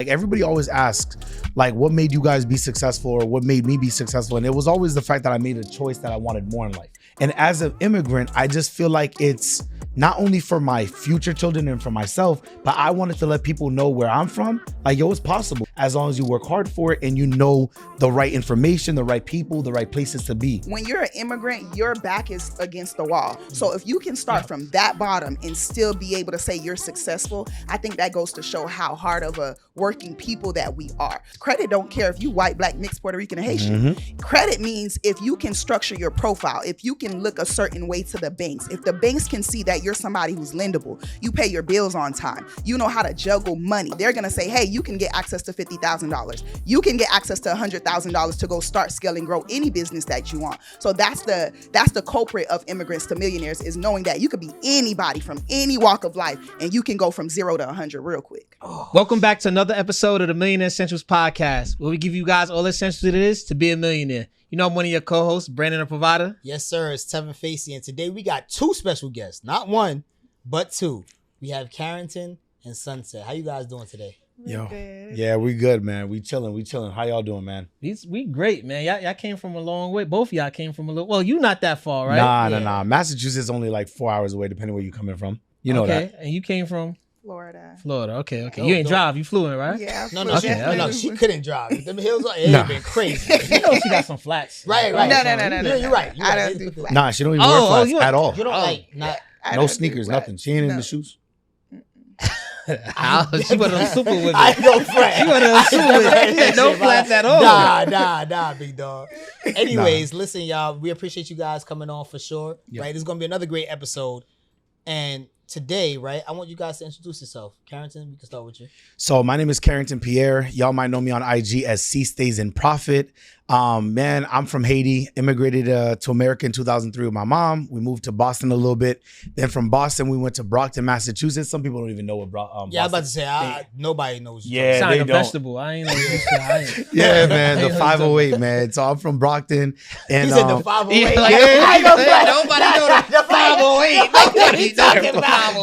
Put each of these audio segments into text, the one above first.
Like everybody always asks, like, what made you guys be successful or what made me be successful? And it was always the fact that I made a choice that I wanted more in life. And as an immigrant, I just feel like it's not only for my future children and for myself, but I wanted to let people know where I'm from. Like, yo, it's possible as long as you work hard for it and you know the right information, the right people, the right places to be. When you're an immigrant, your back is against the wall. So if you can start from that bottom and still be able to say you're successful, I think that goes to show how hard of a working people that we are. Credit don't care if you white, black, mixed, Puerto Rican, or Haitian. Credit means if you can structure your profile, if you can look a certain way to the banks, if the banks can see that you're somebody who's lendable, you pay your bills on time, you know how to juggle money. They're gonna say, hey, you can get access to $50,000. You can get access to $100,000 to go start, scale, and grow any business that you want. So that's the culprit of Immigrants to Millionaires, is knowing that you could be anybody from any walk of life and you can go from 0 to 100 real quick. Welcome back to another episode of the Millionaire Essentials Podcast, where we give you guys all the essentials it is to be a millionaire. You know, I'm one of your co-hosts, Brandon the Provider. Yes, sir. It's Tevin Facey, and today we got two special guests. Not one, but two. We have Carrington and Sunset. How you guys doing today? Yo, yeah, we good, man. We chilling. How y'all doing, man? We great, man. Y'all came from a long way. Both of y'all came from a little. Well, you not that far, right? Nah. Massachusetts is only like 4 hours away, depending where you coming from. You know that. And you came from Florida. Okay. You ain't drive. You flew in, right? Yeah. No, she couldn't drive. Them hills have been crazy. You know she got some flats. Right. No. You're right. I don't do flats. Nah, she don't even wear flats at all. You don't like not. No sneakers, nothing. She ain't in the shoes. She went on super with me. I know, Fred. She went on super with me. No flats at all. Nah, big dog. Anyways, listen, y'all. We appreciate you guys coming on for sure. Yep. Right, it's gonna be another great episode. And today, right, I want you guys to introduce yourself. Carrington, we can start with you. So my name is Carrington Pierre. Y'all might know me on IG as C Stays in Profit. Man, I'm from Haiti, immigrated to America in 2003 with my mom. We moved to Boston a little bit. Then from Boston, we went to Brockton, Massachusetts. Some people don't even know what Boston. Yeah, I was about to say, nobody knows. Yeah, Sound they like a don't. vegetable. I ain't know. Yeah, man, the 508, man. So I'm from Brockton. And, He said the 508. Yeah, like, nobody know the 508. Nobody talking about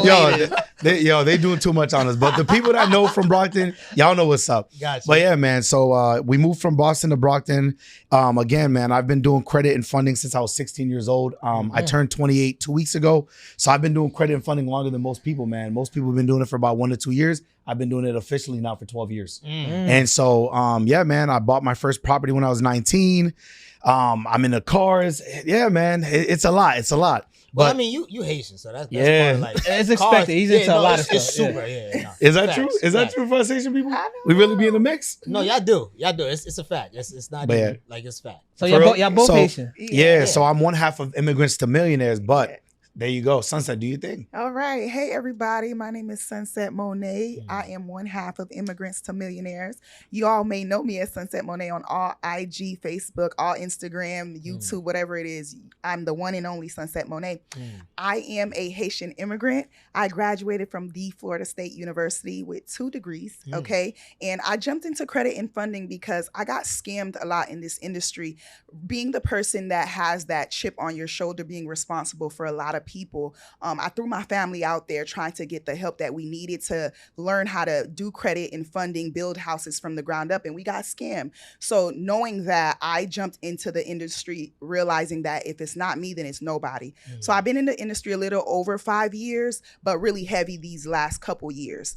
508. They doing too much on us. But the people that know from Brockton, y'all know what's up. Gotcha. But yeah, man. So we moved from Boston to Brockton. Again, man, I've been doing credit and funding since I was 16 years old. I turned 28 2 weeks ago. So I've been doing credit and funding longer than most people, man. Most people have been doing it for about 1 to 2 years. I've been doing it officially now for 12 years. And so, yeah, man, I bought my first property when I was 19. I'm in the cars. Yeah, man, it's a lot. It's a lot. Well, But I mean, you Haitian, so that's Yeah. part of, like, It's expected. He's into a lot of it's stuff. super, yeah. is that Facts, true? Is that facts. true for us Haitian people? I don't We really be in the mix? No, y'all do. It's a fact. It's not But even, like, it's fact. So For real? y'all both So- Haitian. Yeah, so I'm one half of Immigrants to Millionaires, but there you go. Sunset, do you think? All right. Hey, everybody. My name is Sunset Monae. I am one half of Immigrants to Millionaires. You all may know me as Sunset Monae on all IG, Facebook, all Instagram, YouTube, whatever it is. I'm the one and only Sunset Monae. I am a Haitian immigrant. I graduated from the Florida State University with 2 degrees, okay? And I jumped into credit and funding because I got scammed a lot in this industry. Being the person that has that chip on your shoulder, being responsible for a lot of people, I threw my family out there trying to get the help that we needed to learn how to do credit and funding, build houses from the ground up, and we got scammed. So knowing that, I jumped into the industry realizing that if it's not me, then it's nobody. So I've been in the industry a little over 5 years, but really heavy these last couple years.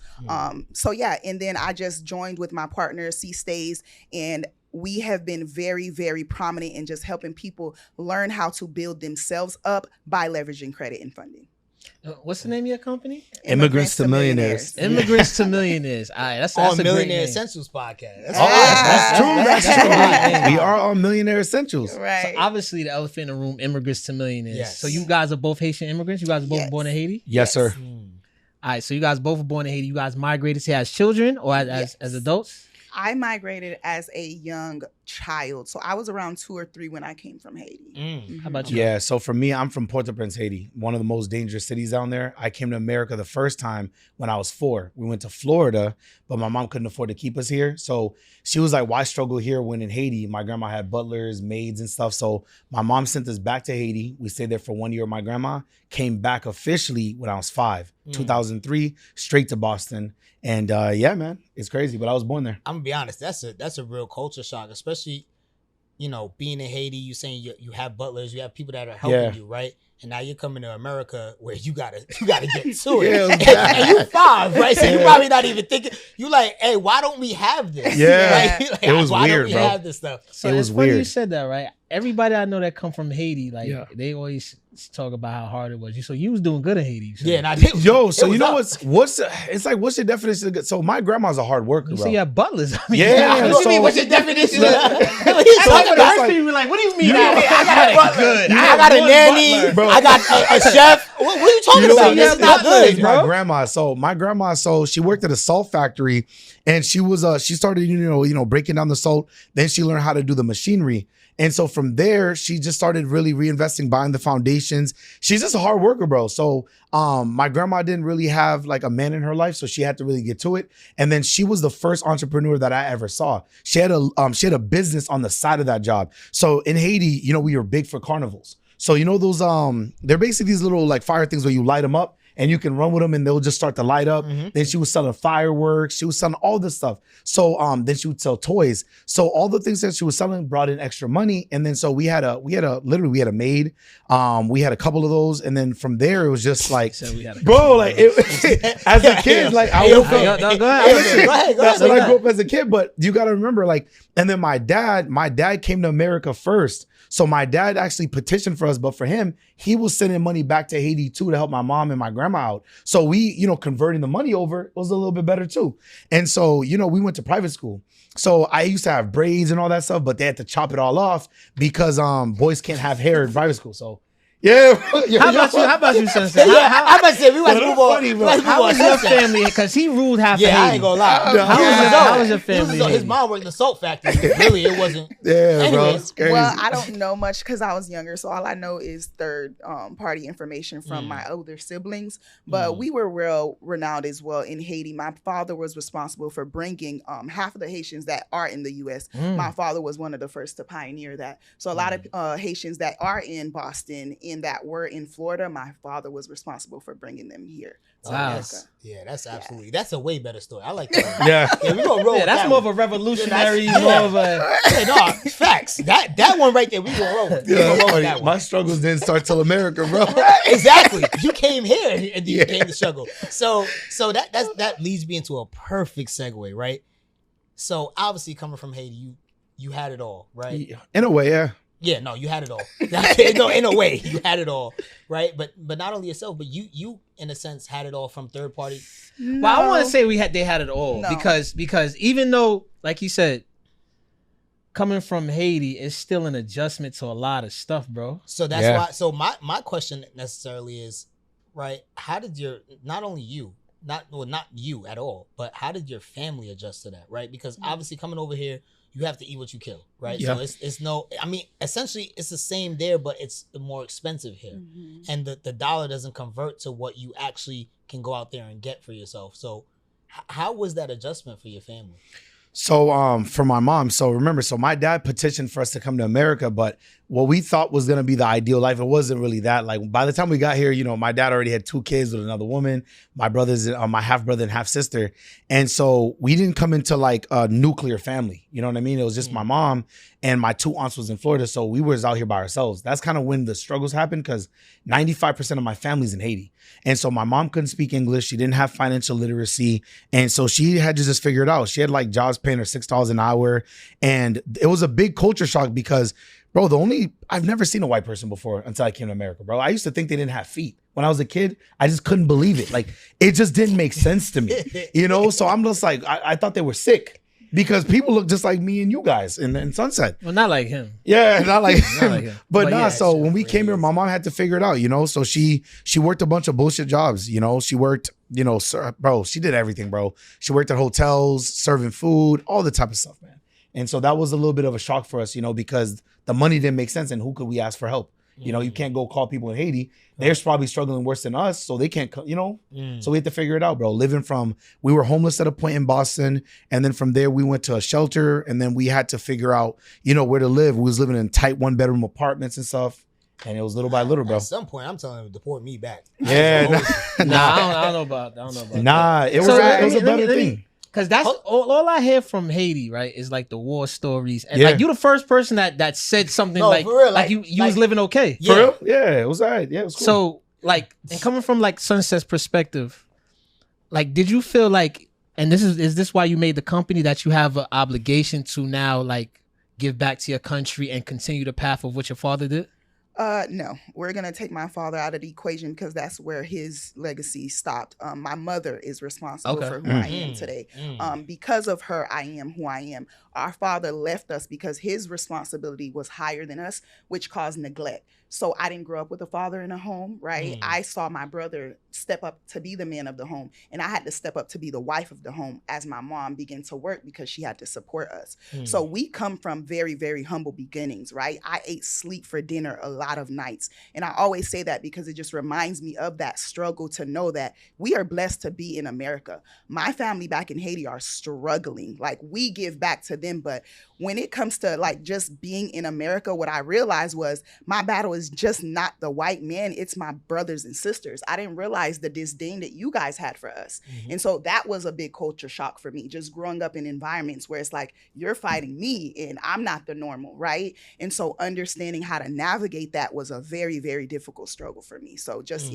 So yeah, and then I just joined with my partner, C Stays, and we have been very, very prominent in just helping people learn how to build themselves up by leveraging credit and funding. What's the name of your company? Immigrants to Millionaires. Immigrants to Millionaires. All right, that's On a great Millionaire name. Essentials podcast. That's true. That's That's true. true. We are on Millionaire Essentials. Right. So obviously the elephant in the room, Immigrants to Millionaires. Yes. So you guys are both Haitian immigrants? You guys are both Yes. born in Haiti? Yes, sir. All right, so you guys both were born in Haiti. You guys migrated here as children or as adults? I migrated as a young child. So I was around 2 or 3 when I came from Haiti. Mm. How about you? Yeah, so for me, I'm from Port-au-Prince, Haiti, one of the most dangerous cities down there. I came to America the first time when I was 4. We went to Florida, but my mom couldn't afford to keep us here. So she was like, why struggle here when in Haiti, my grandma had butlers, maids and stuff. So my mom sent us back to Haiti. We stayed there for 1 year with my grandma, came back officially when I was 5, 2003, straight to Boston. And yeah, man, it's crazy, but I was born there. I'm gonna be honest. That's a real culture shock, especially, you know, being in Haiti. You saying you have butlers, you have people that are helping you, right? And now you're coming to America where you gotta get to it. And you 5, right? So you're probably not even thinking. You like, hey, why don't we have this? Yeah, like, it was why weird, don't we bro. have this stuff? So It was it's funny you weird. said that, right? Everybody I know that come from Haiti, like Yeah. they always talk about how hard it was. So you was doing good in Haiti. So. Yeah, and I did. Yo, so it you was know up. what's it's like, what's your definition of good? So my grandma's a hard worker, You bro. say you have butlers. I mean, Yeah, what do you mean? so- What's your definition? Of What are you That's talking like about? the first thing you be like, what do you mean? You know, I got it good. I got a one nanny. butler. Bro. I got a chef. What are you talking You know about? what? This is not butlers, good, bro. My grandma, so she worked at a salt factory, and she started breaking down the salt. Then she learned how to do the machinery, and so from there she just started really reinvesting, buying the foundations. She's just a hard worker, bro. So my grandma didn't really have like a man in her life, so she had to really get to it. And then she was the first entrepreneur that I ever saw. She had a business on the side of that job. So in Haiti, you know, we were big for carnivals. So you know those they're basically these little like fire things where you light them up and you can run with them and they'll just start to light up. Then she was selling fireworks. She was selling all this stuff. So then she would sell toys. So all the things that she was selling brought in extra money. And then so we had a maid. We had a couple of those. And then from there it was just like, So we had a bro, like as a kid, like I woke up. No, go ahead. Go ahead. That's when I grew up as a kid, but you got to remember, like, and then my dad came to America first. So my dad actually petitioned for us, but for him, he was sending money back to Haiti too to help my mom and my grandma out. So we, converting the money over was a little bit better too. And so, we went to private school. So I used to have braids and all that stuff, but they had to chop it all off because boys can't have hair in private school. So yeah. How about you, Sensei? I'm about to say we want to Yo, move that's on. funny, bro. We want to How move on. was your family? Because he ruled half of Yeah, I Haiti. ain't gonna lie. No. How was your He family? his Haiti? mom worked in the salt factory. Really, it wasn't. Yeah, bro. Anyways, It's crazy. Well, I don't know much because I was younger, so all I know is third party information from my older siblings. But we were real renowned as well in Haiti. My father was responsible for bringing half of the Haitians that are in the U.S. My father was one of the first to pioneer that. So a lot of Haitians that are in Boston and that were in Florida, my father was responsible for bringing them here to Wow. America. Yeah, that's absolutely. That's a way better story. I like that. Yeah. Yeah, we gonna roll. Yeah, with that's that more one. of a revolutionary, Yeah, more of a. Yeah, no, facts. That one right there, we gonna roll with. We Yeah, gonna roll with funny. that one. My struggles didn't start till America, bro. Exactly. You came here and you came to struggle. So that leads me into a perfect segue, right? So obviously coming from Haiti, you had it all, right? In a way, yeah. Yeah, no, you had it all. No, in a way, you had it all, right? But not only yourself, but you in a sense had it all from third party. Well, I want to say they had it all No. because even though, like you said, coming from Haiti is still an adjustment to a lot of stuff, bro. So that's Yeah. why. So my question necessarily is, right? How did not you at all, but how did your family adjust to that, right? Because obviously coming over here, you have to eat what you kill, right? Yeah. So it's no, I mean, essentially it's the same there, but it's more expensive here. And the dollar doesn't convert to what you actually can go out there and get for yourself. So how was that adjustment for your family? So for my mom, so remember, so my dad petitioned for us to come to America, but what we thought was gonna be the ideal life, it wasn't really that. Like by the time we got here, my dad already had 2 kids with another woman, my brothers, my half brother and half sister. And so we didn't come into like a nuclear family. You know what I mean? It was just my mom and my 2 aunts was in Florida. So we was out here by ourselves. That's kind of when the struggles happened because 95% of my family's in Haiti. And so my mom couldn't speak English. She didn't have financial literacy. And so she had to just figure it out. She had like jobs paying her $6 an hour. And it was a big culture shock because, bro, I've never seen a white person before until I came to America, bro. I used to think they didn't have feet. When I was a kid, I just couldn't believe it. Like, it just didn't make sense to me, So I'm just like, I thought they were sick because people look just like me and you guys in Sunset. Well, not like him. Yeah, not like Not like him. But nah, yeah, so sure, when we really came here, is. my mom had to figure it out, So she worked a bunch of bullshit jobs, She worked, bro, she did everything, bro. She worked at hotels, serving food, all the type of stuff, man. And so that was a little bit of a shock for us, you know, because the money didn't make sense, and who could we ask for help? You know, you can't go call people in Haiti. They're probably struggling worse than us, so they can't, you know. So we had to figure it out, bro. We were homeless at a point in Boston, and then from there we went to a shelter, and then we had to figure out, you know, where to live. We was living in tight 1-bedroom apartments and stuff, and it was little by little, bro. At some point, I'm telling them to deport me back. Yeah, I don't know about that. Nah, it was a better thing. Cause that's all I hear from Haiti, right? Is like the war stories, and like you the first person that said something like, for real, like you was living okay. For real? Yeah, it was all right. Yeah, it was cool. So like, and coming from like Sunset's perspective, like, did you feel like, and is this why you made the company, that you have an obligation to now like give back to your country and continue the path of what your father did? No, we're going to take my father out of the equation because that's where his legacy stopped. My mother is responsible for who I am today. Because of her, I am who I am. Our father left us because his responsibility was higher than us, which caused neglect. So I didn't grow up with a father in a home, right? I saw my brother step up to be the man of the home, and I had to step up to be the wife of the home as my mom began to work because she had to support us. So we come from very, very humble beginnings, right? I ate sleep for dinner a lot of nights. And I always say that because it just reminds me of that struggle to know that we are blessed to be in America. My family back in Haiti are struggling. Like, we give back to them, but when it comes to like just being in America, what I realized was my battle is just not the white man, it's my brothers and sisters. I didn't realize the disdain that you guys had for us. And so that was a big culture shock for me, just growing up in environments where it's like, you're fighting me and I'm not the normal, right? And so understanding how to navigate that was a very, very difficult struggle for me. So just,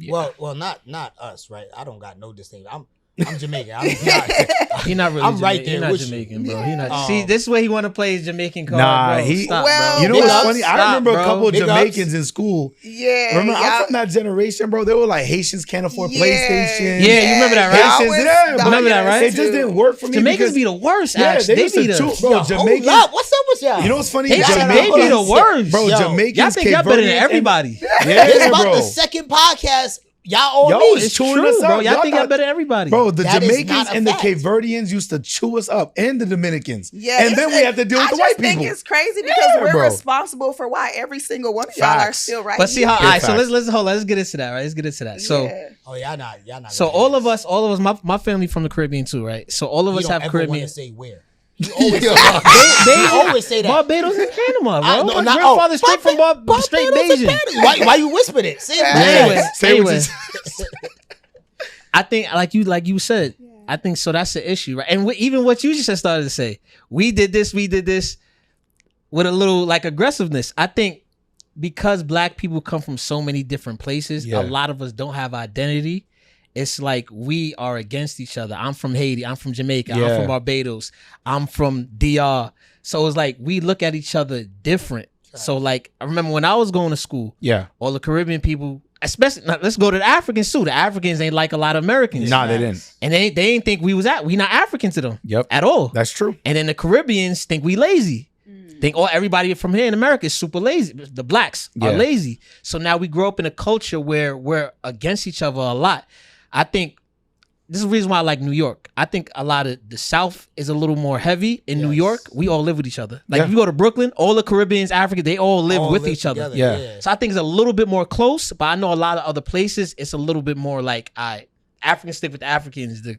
Well, not us, right? I don't got no disdain. I'm Jamaican. He not really. I'm Jamaican. right there He not with Jamaican, you. bro. He not. See, this is where he want to play his Jamaican card. Nah, bro. Stop, well, bro. You know Big what's ups. funny? I Stop, remember bro. a couple of Big Jamaicans ups. in school. Yeah. Remember, I'm from that generation, bro. They were like, Haitians can't afford Yeah. PlayStation. Yeah, you remember that, right? Haitians, yeah, but remember that, right? It just didn't work for me. Jamaicans because, be the worst. yeah, Actually, they used be to the. chew, bro. Jamaicans. Hold up. What's up with y'all? You know what's funny? They be the worst, bro. Yo, Jamaicans, Y'all think y'all better than Cape Verdeans, everybody. This Yeah, about bro. the second podcast. Y'all Yo, on me. it's chewing us bro. up. Y'all think y'all thought- better than everybody. Bro, the That is Jamaicans not a and the fact. Cape Verdeans used to chew us up, and the Dominicans. Yeah, and then we have to deal with the white I think people. it's crazy because Yeah, we're bro. responsible for why every single one of y'all are Facts. still right But see here. how? All right, so facts. let's get into that. Right, let's get into that. So. Yeah. Oh, y'all not. So all of us, my family from the Caribbean too, right? So all of us have Want Caribbean. to say where? You always say that. You always say that. Barbados and Panama, bro. No, My not- grandfather's straight from straight Barbados and Bayesian. Panama. Why you whispered it? Say it. Anyway, Say what you anyway. said. I think, like you said, I think so. That's the issue, right? And even what you just started to say, we did this with a little like aggressiveness. I think because Black people come from so many different places, a lot of us don't have identity. It's like we are against each other. I'm from Haiti. I'm from Jamaica. I'm from Barbados. I'm from DR. So it's like we look at each other different. So like I remember when I was going to school, all the Caribbean people, especially let's go to the Africans too. The Africans ain't like a lot of Americans. Nah, they didn't. And they ain't think we not African to them. Yep. At all. That's true. And then the Caribbeans think we lazy. Think everybody from here in America is super lazy. The Blacks are lazy. So now we grow up in a culture where we're against each other a lot. I think this is the reason why I like New York. I think a lot of the South is a little more heavy. In New York, we all live with each other. Like if you go to Brooklyn, all the Caribbeans, Africans, they all live with each other. Yeah. So I think it's a little bit more close, but I know a lot of other places, it's a little bit more like, Africans stick with the Africans, the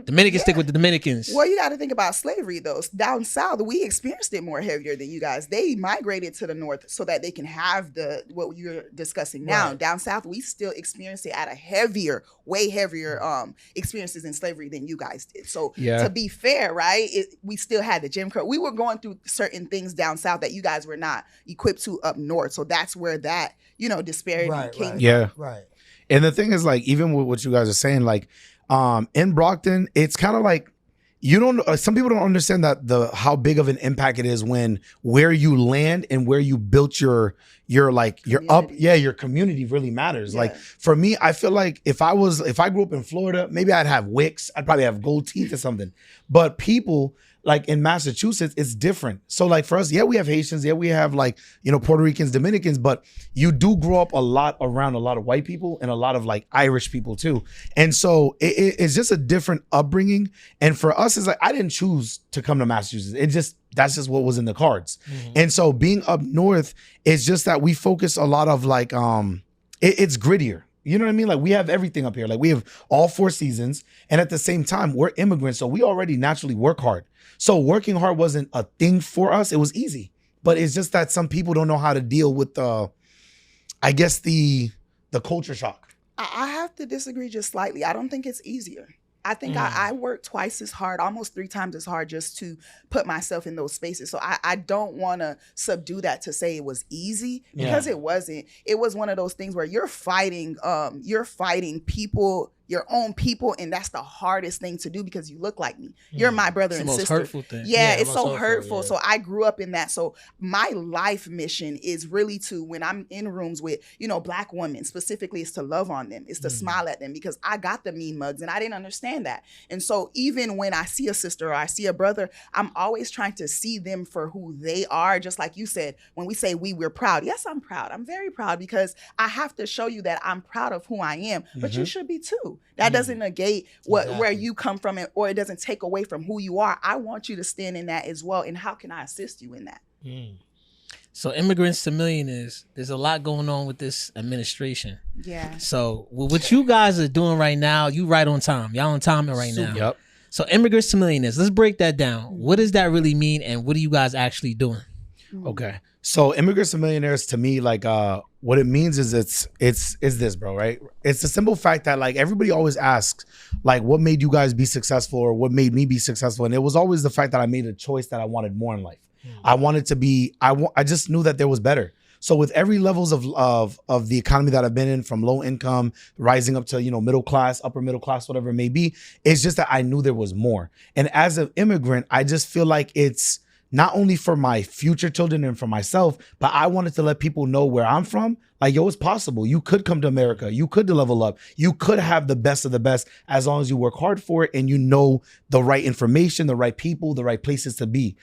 Dominicans stick with the Dominicans. Well, you got to think about slavery, though. Down south, we experienced it more heavier than you guys. They migrated to the north so that they can have what you're discussing now. Right. Down south, we still experienced it at a way heavier experiences in slavery than you guys did. So to be fair, right, we still had the Jim Crow. We were going through certain things down south that you guys were not equipped to up north. So that's where that, disparity came from. Yeah. Right. And the thing is, like, even with what you guys are saying, like, in Brockton, it's kind of like some people don't understand that how big of an impact it is when where you land and where you built your community really matters. Like for me, I feel like if I grew up in Florida, maybe I'd have wicks, I'd probably have gold teeth or something. But people like in Massachusetts, it's different. So like for us, we have Haitians, we have like, Puerto Ricans, Dominicans, but you do grow up a lot around a lot of white people and a lot of like Irish people too. And so it's just a different upbringing. And for us, us is like, I didn't choose to come to Massachusetts. That's just what was in the cards. And so being up north is just that we focus a lot of like, it's grittier. You know what I mean? Like we have everything up here. Like we have all 4 seasons. And at the same time, we're immigrants. So we already naturally work hard. So working hard wasn't a thing for us. It was easy. But it's just that some people don't know how to deal with the culture shock. I have to disagree just slightly. I don't think it's easier. I think I work twice as hard, almost 3 times as hard just to put myself in those spaces. So I don't want to subdue that to say it was easy because it wasn't. It was one of those things where you're fighting people, your own people, and that's the hardest thing to do because you look like me. You're my brother and sister. It's the most hurtful thing. Yeah, it's so hurtful. So I grew up in that. So my life mission is really to, when I'm in rooms with, Black women specifically, is to love on them, is to smile at them, because I got the mean mugs and I didn't understand that. And so even when I see a sister or I see a brother, I'm always trying to see them for who they are. Just like you said, when we say we're proud. Yes, I'm proud. I'm very proud because I have to show you that I'm proud of who I am, but you should be too. That doesn't negate where you come from, or it doesn't take away from who you are. I want you to stand in that as well. And how can I assist you in that? So Immigrants to Millionaires, there's a lot going on with this administration. Yeah. So what you guys are doing right now, you right on time. Y'all on time right now. Yep. So Immigrants to Millionaires, let's break that down. What does that really mean, and what are you guys actually doing? Okay. So Immigrants to Millionaires, to me, like what it means is it's this, bro, right? It's the simple fact that like everybody always asks, like, what made you guys be successful or what made me be successful? And it was always the fact that I made a choice that I wanted more in life. I wanted to be, I just knew that there was better. So with every levels of the economy that I've been in, from low income, rising up to, middle class, upper middle class, whatever it may be, it's just that I knew there was more. And as an immigrant, I just feel like it's not only for my future children and for myself, but I wanted to let people know where I'm from. Like, yo, it's possible. You could come to America. You could level up. You could have the best of the best as long as you work hard for it and you know the right information, the right people, the right places to be.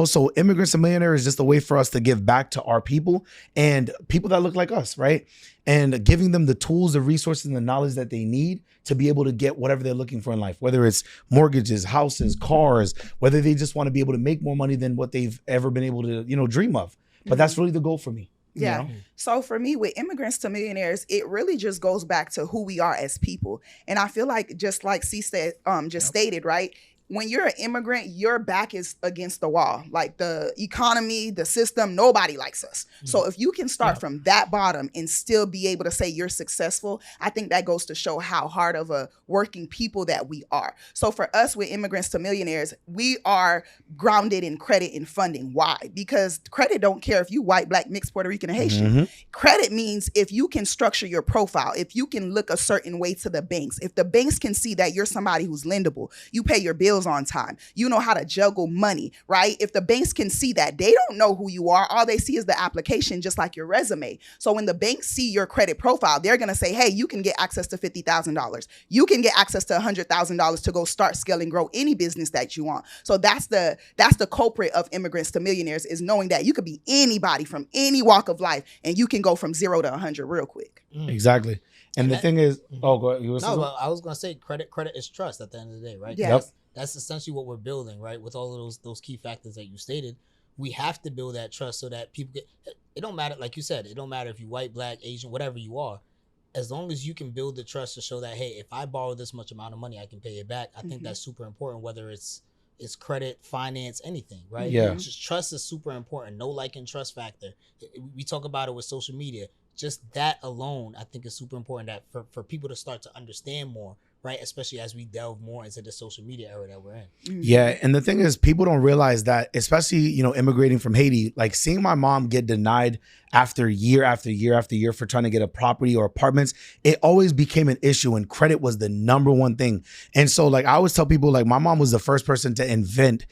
So Immigrants to Millionaires is just a way for us to give back to our people and people that look like us, right? And giving them the tools, the resources, and the knowledge that they need to be able to get whatever they're looking for in life, whether it's mortgages, houses, cars, whether they just want to be able to make more money than what they've ever been able to, dream of. But that's really the goal for me. Yeah. So for me, with Immigrants to Millionaires, it really just goes back to who we are as people. And I feel like, just like C said, stated, right? When you're an immigrant, your back is against the wall. Like the economy, the system, nobody likes us. So if you can start from that bottom and still be able to say you're successful, I think that goes to show how hard of a working people that we are. So for us with Immigrants to Millionaires, we are grounded in credit and funding. Why? Because credit don't care if you white, Black, mixed, Puerto Rican, or Haitian. Credit means if you can structure your profile, if you can look a certain way to the banks, if the banks can see that you're somebody who's lendable, you pay your bills on time, you know how to juggle money, right? If the banks can see that, they don't know who you are. All they see is the application, just like your resume. So when the banks see your credit profile, they're going to say, hey, you can get access to $50,000. You can get access to $100,000 to go start, scale, and grow any business that you want. So that's the culprit of Immigrants to Millionaires, is knowing that you could be anybody from any walk of life and you can go from 0 to 100 real quick. Exactly. And the thing is, go ahead. No, I was going to say credit is trust at the end of the day, right? Yeah. That's essentially what we're building, right? With all of those key factors that you stated, we have to build that trust so that people it don't matter, like you said, it don't matter if you're white, Black, Asian, whatever you are, as long as you can build the trust to show that, hey, if I borrow this much amount of money, I can pay it back. I think that's super important, whether it's credit, finance, anything, right? Yeah. Just trust is super important. No like and trust factor. We talk about it with social media. Just that alone, I think, is super important, that for people to start to understand more, right? Especially as we delve more into the social media era that we're in. Yeah. And the thing is, people don't realize that, especially, immigrating from Haiti, like seeing my mom get denied after year after year after year for trying to get a property or apartments, it always became an issue, and credit was the number one thing. And so like, I always tell people, like, my mom was the first person to invent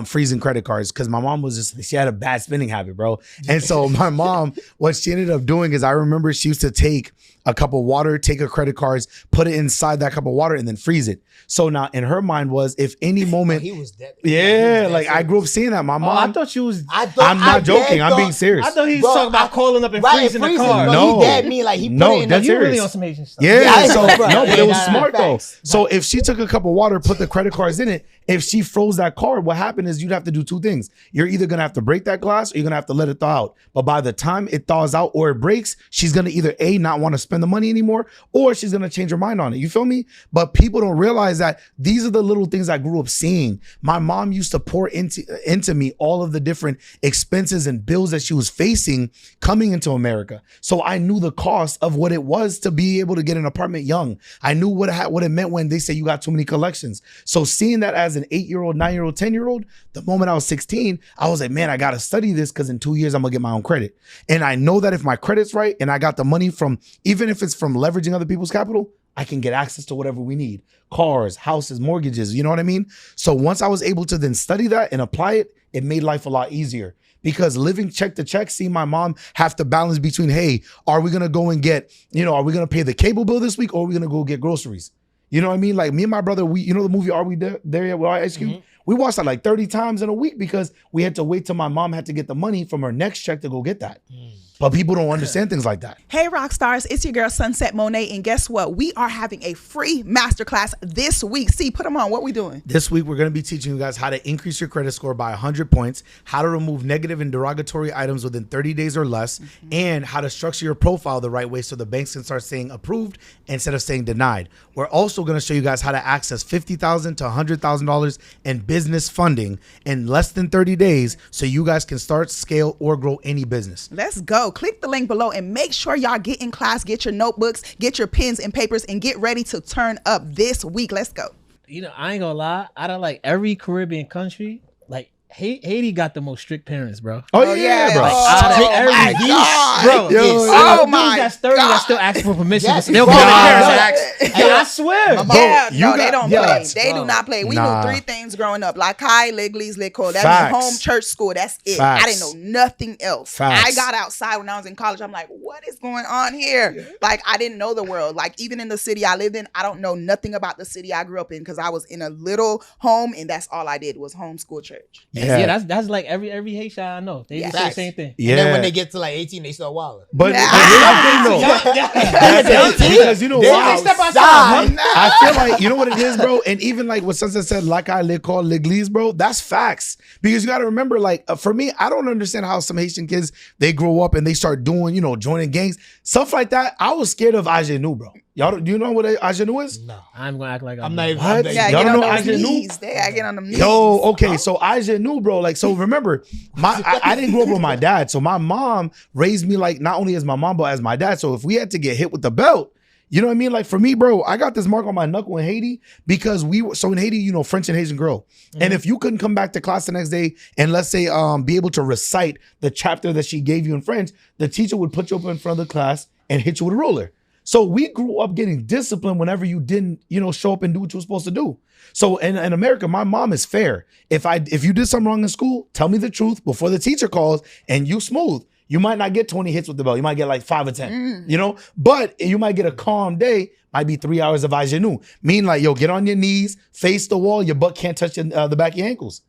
freezing credit cards, because my mom she had a bad spending habit, bro. And so my mom, what she ended up doing is, I remember she used to take a cup of water, take her credit cards, put it inside that cup of water, water and then freeze it. So now in her mind was, if any moment, he was dead. yeah, like I grew up seeing that. My mom. I thought you was. I'm not joking. I'm being serious. I thought he was talking about calling up and freezing the car. No, he dead me like he no, put it in that's the, You really serious. on some Haitian stuff. Yeah, so bro. no, but it was Yeah, smart though. facts. So if she took a cup of water, put the credit cards in it, if she froze that card, what happened is you'd have to do two things. You're either gonna have to break that glass or you're gonna have to let it thaw out. But by the time it thaws out or it breaks, she's gonna either A, not want to spend the money anymore, or she's gonna change her mind on it. You feel me? But people don't realize that these are the little things I grew up seeing. My mom used to pour into me all of the different expenses and bills that she was facing coming into America. So I knew the cost of what it was to be able to get an apartment young. I knew what it meant when they say you got too many collections. So seeing that as an 8-year-old, 9-year-old, 10-year-old, the moment I was 16, I was like, man, I got to study this because in 2 years, I'm going to get my own credit. And I know that if my credit's right and I got the money from, even if it's from leveraging other people's capital, I can get access to whatever we need. Cars, houses, mortgages, you know what I mean? So once I was able to then study that and apply it, it made life a lot easier. Because living check to check, seeing my mom have to balance between, hey, are we going to go and get, are we going to pay the cable bill this week or are we going to go get groceries? You know what I mean? Like me and my brother, the movie Are We There Yet with Ice Cube? Mm-hmm. We watched that like 30 times in a week because we had to wait till my mom had to get the money from her next check to go get that. But people don't understand things like that. Hey, rock stars, it's your girl, Sunset Monae. And guess what? We are having a free masterclass this week. See, put them on. What we doing? This week, we're going to be teaching you guys how to increase your credit score by 100 points, how to remove negative and derogatory items within 30 days or less, and how to structure your profile the right way so the banks can start saying approved instead of saying denied. We're also going to show you guys how to access $50,000 to $100,000 in business funding in less than 30 days so you guys can start, scale, or grow any business. Let's go. Click the link below and make sure y'all get in class, get your notebooks, get your pens and papers, and get ready to turn up this week. Let's go. I ain't gonna lie. Out of like every Caribbean country, like Haiti got the most strict parents, bro. Oh yeah, bro. Like, out of my God. bro. Oh my That's 30 God. that still ask for permission. Yes. They'll Bro, get their nah, parents to ask. I swear. Yeah, you no, got- they don't yes, play. They bro. do not play. We Nah. knew 3 things growing up: Lakai, Leglise, Lecole. That's Facts. home church school. That's it. Facts. I didn't know nothing else. Facts. I got outside when I was in college. I'm like, what is going on here? Like, I didn't know the world. Like, even in the city I lived in, I don't know nothing about the city I grew up in because I was in a little home and that's all I did was homeschool church. Yeah, that's like every Haitian I know. They just say the Facts. same thing. Yeah. And then when they get to like 18, they start wilding. But Nah. because you know why? Step outside. I feel like, you know what it is, bro? And even like what Sunset said, like I live called Leglise, bro, that's facts. Because you got to remember, like, for me, I don't understand how some Haitian kids, they grow up and they start doing, joining gangs. Stuff like that. I was scared of Agenu, bro. Y'all, do you know what Agenu is? No. I'm gonna act like I'm not even. What? I'm not Yeah, even- Y'all get don't on know those Agenu? knees. I get on them knees. Yo, okay, so Agenu, bro, like, so remember, I didn't grow up with my dad, so my mom raised me like not only as my mom, but as my dad. So if we had to get hit with the belt, you know what I mean? Like for me, bro, I got this mark on my knuckle in Haiti because so in Haiti, French and Haitian girl. And if you couldn't come back to class the next day and let's say be able to recite the chapter that she gave you in French, the teacher would put you up in front of the class and hit you with a ruler. So we grew up getting disciplined whenever you didn't, show up and do what you were supposed to do. So in America, my mom is fair. If you did something wrong in school, tell me the truth before the teacher calls and you smooth. You might not get 20 hits with the bell. You might get like 5 or 10, but you might get a calm day. Might be 3 hours of Agenu. Mean like, yo, get on your knees, face the wall. Your butt can't touch the back of your ankles.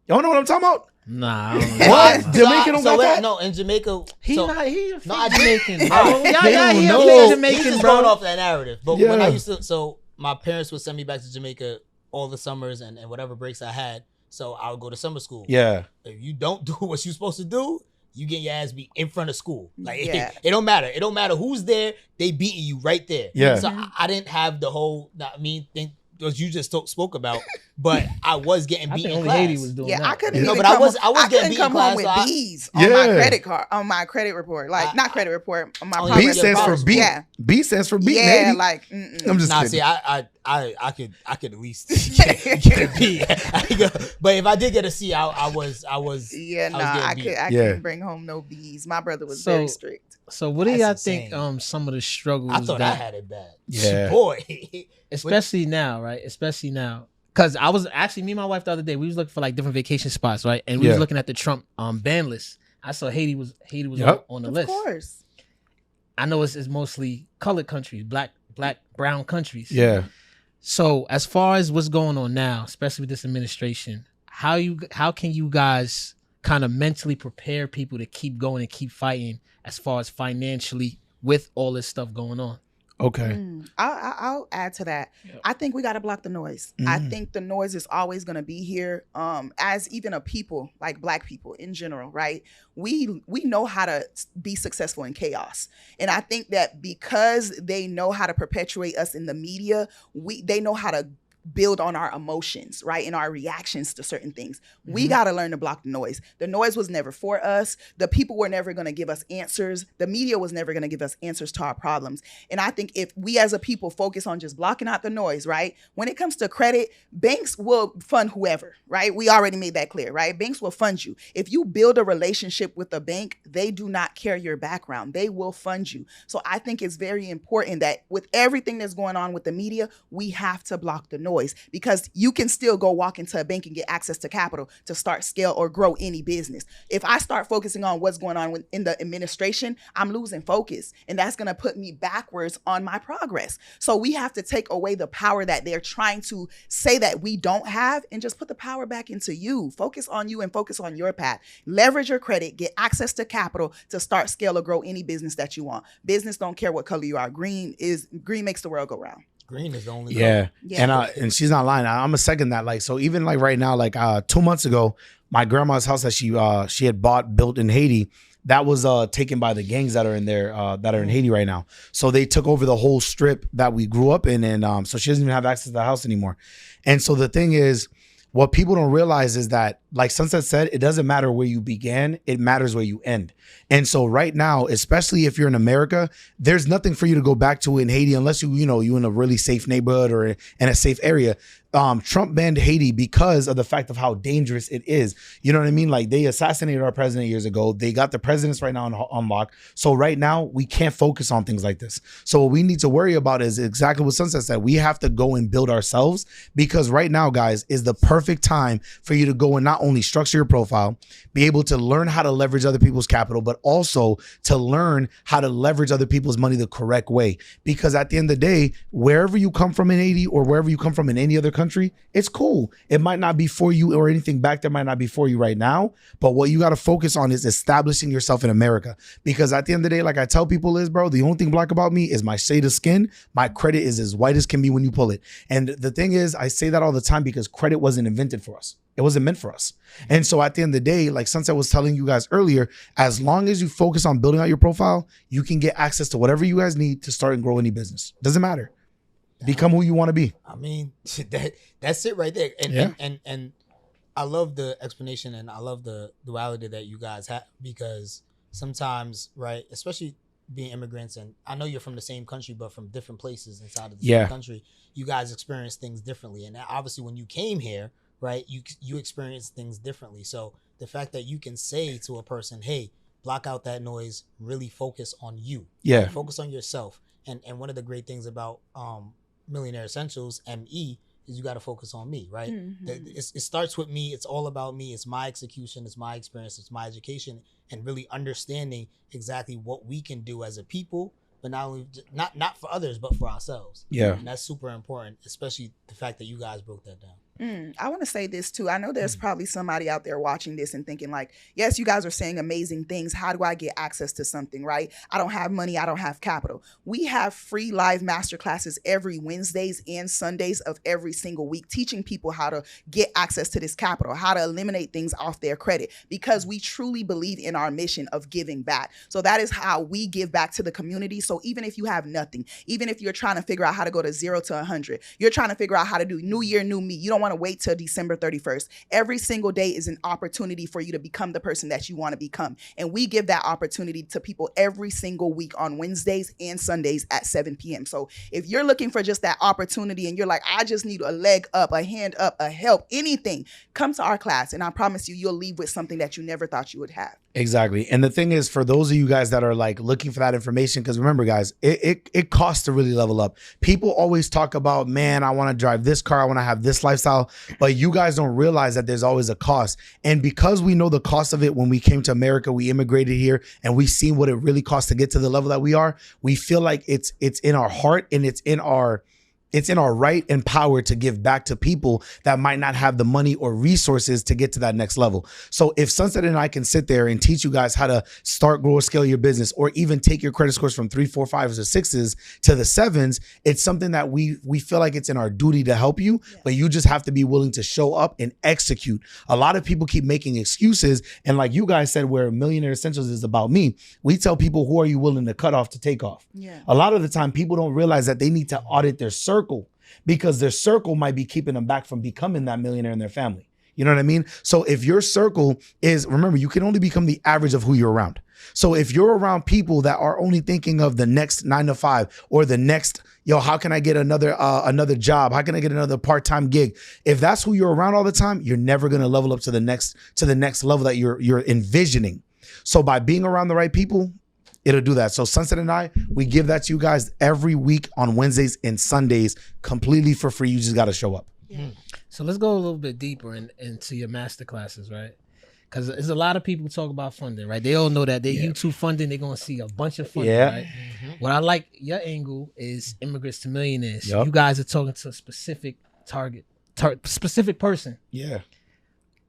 Y'all know what I'm talking about? Nah, I don't know. What? Jamaica don't got that? No, in Jamaica. He so, a fake No, Jamaican. All Bro. right. Y'all, They y'all, don't he a know. fake He's Jamaican, just bro. going off that narrative. But when I Yeah. used to, so my parents would send me back to Jamaica all the summers and whatever breaks I had. So I would go to summer school. Yeah. If you don't do what you're supposed to do, you get your ass beat in front of school. Like Yeah. it don't matter. It don't matter who's there. They beating you right there. Yeah. So I didn't have the whole thing that you just spoke about, but I was getting I beat think in only class. Haiti was doing Yeah, that. I couldn't. No, even but I come was home- getting couldn't beat in come class, home with so I- B's on my Yeah. credit card, on my credit report. Like not credit report, on my Oh, progress B stands for report. beat. Yeah, B stands for beat. yeah, Haiti. like I'm just Nah, kidding. see, I could at least get a B. But if I did get a C, I was yeah, I nah, was I getting beat. couldn't bring home no B's. My brother was very strict. So what do That's y'all think insane. some of the struggles I thought I that had it bad. Yeah. Boy. especially now, right? Especially now. Cause I was actually me and my wife the other day, we was looking for like different vacation spots, right? And we was Yeah. looking at the Trump ban list. I saw Haiti was Yep. on the Of list. course. I know it's mostly colored countries, black, brown countries. Yeah. So as far as what's going on now, especially with this administration, how can you guys kind of mentally prepare people to keep going and keep fighting as far as financially with all this stuff going on? Okay. I'll add to that. Yep. I think we got to block the noise. I think the noise is always going to be here. As even a people, like Black people in general, right? We know how to be successful in chaos. And I think that because they know how to perpetuate us in the media, they know how to build on our emotions, right? And our reactions to certain things. We got to learn to block the noise. The noise was never for us. The people were never going to give us answers. The media was never going to give us answers to our problems. And I think if we as a people focus on just blocking out the noise, right? When it comes to credit, banks will fund whoever, right? We already made that clear, right? Banks will fund you. If you build a relationship with a bank, they do not care your background. They will fund you. So I think it's very important that with everything that's going on with the media, we have to block the noise, because you can still go walk into a bank and get access to capital to start, scale, or grow any business. If I start focusing on what's going on in the administration, I'm losing focus, and that's going to put me backwards on my progress. So we have to take away the power that they're trying to say that we don't have and just put the power back into you. Focus on you and focus on your path. Leverage your credit, get access to capital to start, scale, or grow any business that you want. Business don't care what color you are. Green makes the world go round. Green is the only Yeah. color. And she's not lying. I'm a second that. Like, so even like right now, like 2 months ago, my grandma's house that she had built in Haiti, that was taken by the gangs that are in there, that are in Haiti right now. So they took over the whole strip that we grew up in, and so she doesn't even have access to the house anymore. And so the thing is, what people don't realize is that, like Sunset said, it doesn't matter where you began, it matters where you end. And so right now, especially if you're in America, there's nothing for you to go back to in Haiti unless you're in a really safe neighborhood or in a safe area. Trump banned Haiti because of the fact of how dangerous it is. You know what I mean? Like, they assassinated our president years ago. They got the presidents right now on lock. So right now we can't focus on things like this. So what we need to worry about is exactly what Sunset said. We have to go and build ourselves, because right now, guys, is the perfect time for you to go and not only structure your profile, be able to learn how to leverage other people's capital, but also to learn how to leverage other people's money the correct way. Because at the end of the day, wherever you come from in Haiti or wherever you come from in any other country, it's cool. It might not be for you, or anything back there might not be for you right now. But what you got to focus on is establishing yourself in America. Because at the end of the day, like I tell people is, bro, the only thing Black about me is my shade of skin. My credit is as white as can be when you pull it. And the thing is, I say that all the time because credit wasn't invented for us. It wasn't meant for us. And so at the end of the day, like Sunset was telling you guys earlier, as long as you focus on building out your profile, you can get access to whatever you guys need to start and grow any business. Doesn't matter. Become who you want to be. I mean, that's it right there. And I love the explanation, and I love the duality that you guys have, because sometimes, right, especially being immigrants, and I know you're from the same country, but from different places inside of the same country, you guys experience things differently. And obviously when you came here, right, you experience things differently. So the fact that you can say to a person, hey, block out that noise, really focus on you. Yeah. Focus on yourself. And one of the great things about Millionaire Essentials, ME, is you got to focus on me, right? It starts with me. It's all about me. It's my execution. It's my experience. It's my education, and really understanding exactly what we can do as a people, but not only not for others, but for ourselves. Yeah. And that's super important, especially the fact that you guys broke that down. I want to say this too. I know there's probably somebody out there watching this and thinking like, yes, you guys are saying amazing things. How do I get access to something, right? I don't have money. I don't have capital. We have free live masterclasses every Wednesdays and Sundays of every single week, teaching people how to get access to this capital, how to eliminate things off their credit, because we truly believe in our mission of giving back. So that is how we give back to the community. So even if you have nothing, even if you're trying to figure out how to go to 0 to 100, you're trying to figure out how to do new year, new me. You don't want to wait till December 31st. Every single day is an opportunity for you to become the person that you want to become. And we give that opportunity to people every single week on Wednesdays and Sundays at 7 p.m. So if you're looking for just that opportunity and you're like, I just need a leg up, a hand up, a help, anything, come to our class. And I promise you, you'll leave with something that you never thought you would have. Exactly. And the thing is, for those of you guys that are like looking for that information, because remember, guys, it costs to really level up. People always talk about, man, I want to drive this car, I want to have this lifestyle, but you guys don't realize that there's always a cost. And because we know the cost of it, when we came to America, we immigrated here, and we seen what it really costs to get to the level that we are, we feel like it's in our heart, and it's in our it's in our right and power to give back to people that might not have the money or resources to get to that next level. So if Sunset and I can sit there and teach you guys how to start, grow, or scale your business, or even take your credit scores from 3, 4, 5s, or 6s to the 7s, it's something that we feel like it's in our duty to help you, but you just have to be willing to show up and execute. A lot of people keep making excuses, and like you guys said, where Millionaire Essentials is about me, we tell people, who are you willing to cut off to take off? Yeah. A lot of the time, people don't realize that they need to audit their circle, because their circle might be keeping them back from becoming that millionaire in their family. You know what I mean? So if your circle is, remember, you can only become the average of who you're around. So if you're around people that are only thinking of the next 9 to 5 or the next, how can I get another job? How can I get another part-time gig? If that's who you're around all the time, you're never going to level up to the next level that you're envisioning. So by being around the right people, it'll do that. So Sunset and I, we give that to you guys every week on Wednesdays and Sundays, completely for free. You just got to show up. Yeah. So let's go a little bit deeper into your master classes, right? Because there's a lot of people talk about funding, right? They all know that their YouTube funding, they're going to see a bunch of funding, right? Mm-hmm. What I like, your angle is Immigrants to Millionaires. Yep. You guys are talking to a specific specific person. Yeah.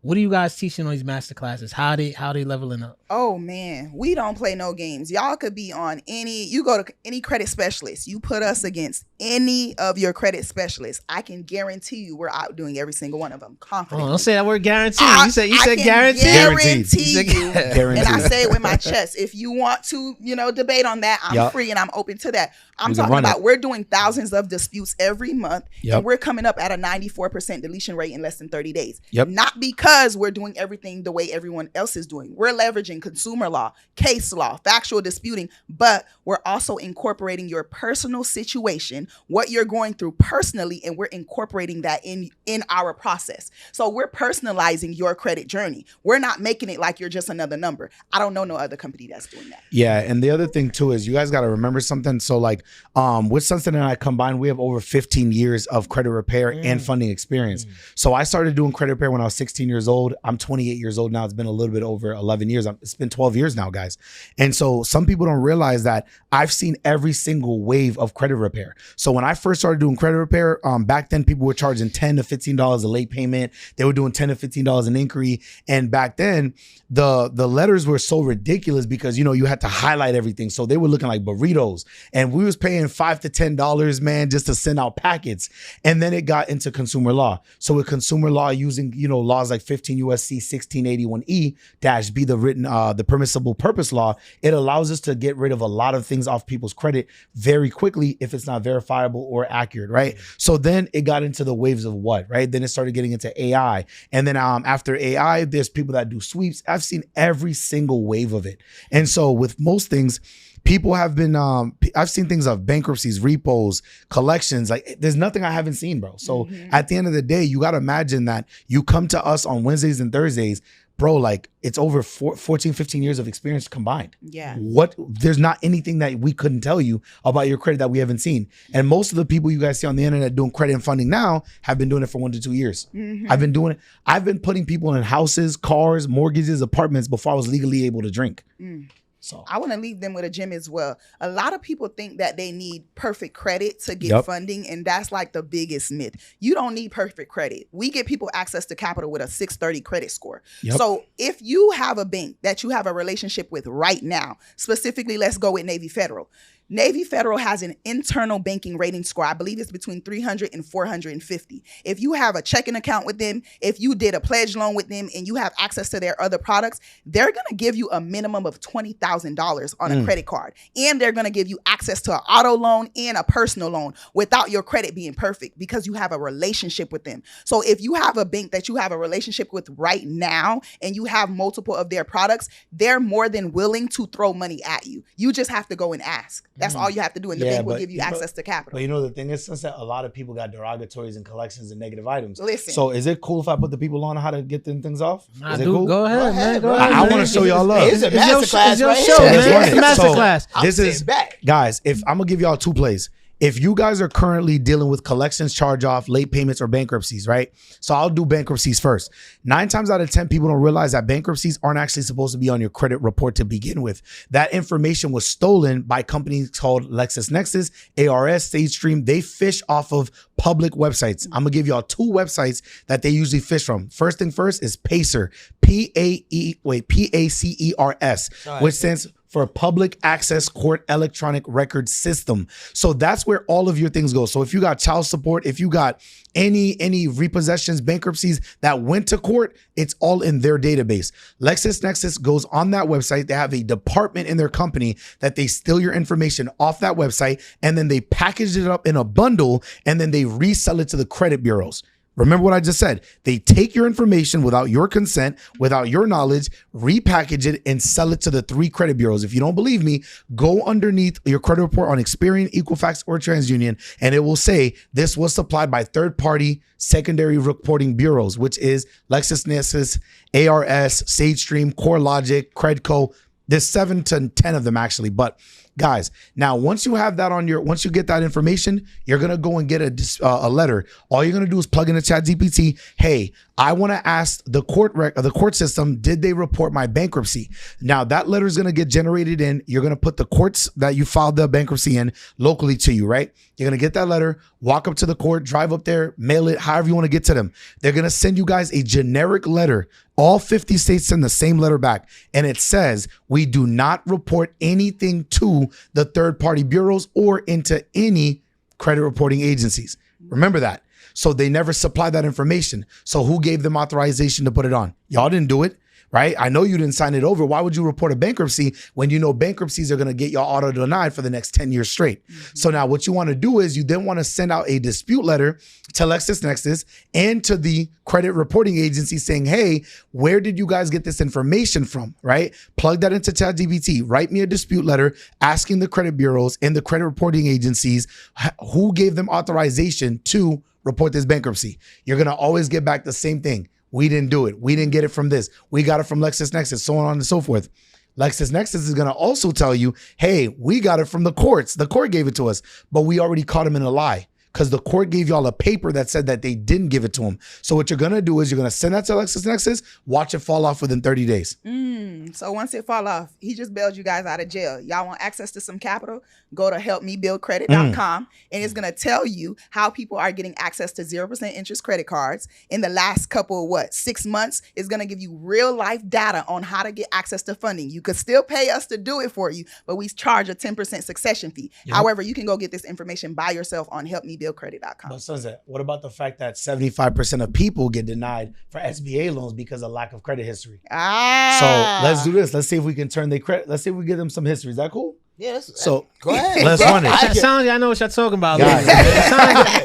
What are you guys teaching on these master classes? How they leveling up? Oh man, we don't play no games. Y'all could be on you go to any credit specialist. You put us against any of your credit specialists. I can guarantee you we're outdoing every single one of them. Confidently. Oh, don't say that word guarantee. You said guarantee. Guarantee you. And I say it with my chest. If you want to, debate on that, I'm free and I'm open to that. I'm talking about we're doing thousands of disputes every month, and we're coming up at a 94% deletion rate in less than 30 days. Yep. Not because we're doing everything the way everyone else is doing. We're leveraging consumer law, case law, factual disputing, but we're also incorporating your personal situation, what you're going through personally, and we're incorporating that in our process. So we're personalizing your credit journey. We're not making it like you're just another number. I don't know no other company that's doing that. Yeah, and the other thing too is you guys got to remember something. So like with Sunset and I combined, we have over 15 years of credit repair and funding experience. So I started doing credit repair when I was 16 years old. I'm 28 years old now. It's been a little bit over 11 years. It's been 12 years now, guys. And so some people don't realize that I've seen every single wave of credit repair. So when I first started doing credit repair, back then people were charging $10 to $15 a late payment. They were doing $10 to $15 an inquiry. And back then the letters were so ridiculous because, you had to highlight everything. So they were looking like burritos, and we was paying $5 to $10, man, just to send out packets. And then it got into consumer law. So with consumer law, using, laws like 15 USC 1681E-B, the written, the permissible purpose law, it allows us to get rid of a lot of things off people's credit very quickly if it's not verifiable or accurate, right? So then it got into the waves of what, right? Then it started getting into AI. And then after AI, there's people that do sweeps. I've seen every single wave of it. And so with most things, people have been, I've seen things of bankruptcies, repos, collections. Like there's nothing I haven't seen, bro. So at the end of the day, you got to imagine that you come to us on Wednesdays and Thursdays, bro, like it's over 14, 15 years of experience combined. Yeah. There's not anything that we couldn't tell you about your credit that we haven't seen. And most of the people you guys see on the internet doing credit and funding now have been doing it for 1 to 2 years. I've been doing it. I've been putting people in houses, cars, mortgages, apartments before I was legally able to drink. So I want to leave them with a gem as well. A lot of people think that they need perfect credit to get funding, and that's like the biggest myth. You don't need perfect credit. We get people access to capital with a 630 credit score. So if you have a bank that you have a relationship with right now, specifically, let's go with Navy Federal. Navy Federal has an internal banking rating score. I believe it's between 300 and 450. If you have a checking account with them, if you did a pledge loan with them, and you have access to their other products, they're going to give you a minimum of $20,000 on a credit card. And they're going to give you access to an auto loan and a personal loan without your credit being perfect, because you have a relationship with them. So if you have a bank that you have a relationship with right now and you have multiple of their products, they're more than willing to throw money at you. You just have to go and ask. That's all you have to do, and the bank will give you access to capital. But the thing is, since that a lot of people got derogatories and collections and negative items. Listen. So is it cool if I put the people on how to get them things off? Is it cool? Go ahead, man. Go ahead. I want to show y'all love. It's a masterclass, right? Show, man. It's a masterclass. This is, guys, if I'm going to give y'all 2 plays. if you guys are currently dealing with collections, charge-off, late payments, or bankruptcies, right? So I'll do bankruptcies first. 9 times out of 10, people don't realize that bankruptcies aren't actually supposed to be on your credit report to begin with. That information was stolen by companies called LexisNexis, ARS, SageStream. They fish off of public websites. I'm gonna give y'all 2 websites that they usually fish from. First thing first is Pacer, PACERS, which stands for Public Access Court Electronic Record System. So that's where all of your things go. So if you got child support, if you got any repossessions, bankruptcies that went to court, it's all in their database. LexisNexis goes on that website. They have a department in their company that they steal your information off that website, and then they package it up in a bundle, and then they resell it to the credit bureaus. Remember what I just said. They take your information without your consent, without your knowledge, repackage it, and sell it to the 3 credit bureaus. If you don't believe me, go underneath your credit report on Experian, Equifax, or TransUnion, and it will say this was supplied by third-party secondary reporting bureaus, which is LexisNexis, ARS, SageStream, CoreLogic, Credco. There's 7 to 10 of them actually, but guys, now once you have that once you get that information, you're gonna go and get a letter. All you're gonna do is plug in a ChatGPT. Hey, I want to ask the court system, did they report my bankruptcy? Now that letter is gonna get generated in. You're gonna put the courts that you filed the bankruptcy in locally to you, right? You're gonna get that letter, walk up to the court, drive up there, mail it, however you want to get to them. They're gonna send you guys a generic letter. All 50 states send the same letter back, and it says we do not report anything to the third-party bureaus or into any credit reporting agencies. Remember that. So they never supply that information. So who gave them authorization to put it on? Y'all didn't do it, right? I know you didn't sign it over. Why would you report a bankruptcy when you know bankruptcies are going to get y'all auto denied for the next 10 years straight? So now what you want to do is you then want to send out a dispute letter to LexisNexis and to the credit reporting agency saying, hey, where did you guys get this information from, right? Plug that into ChatGPT. Write me a dispute letter asking the credit bureaus and the credit reporting agencies who gave them authorization to report this bankruptcy. You're going to always get back the same thing. We didn't do it. We didn't get it from this. We got it from LexisNexis, so on and so forth. LexisNexis is going to also tell you, hey, we got it from the courts. The court gave it to us, but we already caught him in a lie because the court gave y'all a paper that said that they didn't give it to him. So what you're going to do is you're going to send that to LexisNexis, watch it fall off within 30 days. So once it fall off, he just bailed you guys out of jail. Y'all want access to some capital? Go to helpmebuildcredit.com and it's going to tell you how people are getting access to 0% interest credit cards in the last couple of 6 months. It's going to give you real life data on how to get access to funding. You could still pay us to do it for you, but we charge a 10% succession fee. Yep. However, you can go get this information by yourself on helpmebuildcredit.com. But Sunset, what about the fact that 75% of people get denied for SBA loans because of lack of credit history? So let's do this. Let's see if we can turn their credit. Let's see if we give them some history. Is that cool? Yeah. So go ahead. Let's run it. That sounds like I know what y'all talking about. Guys,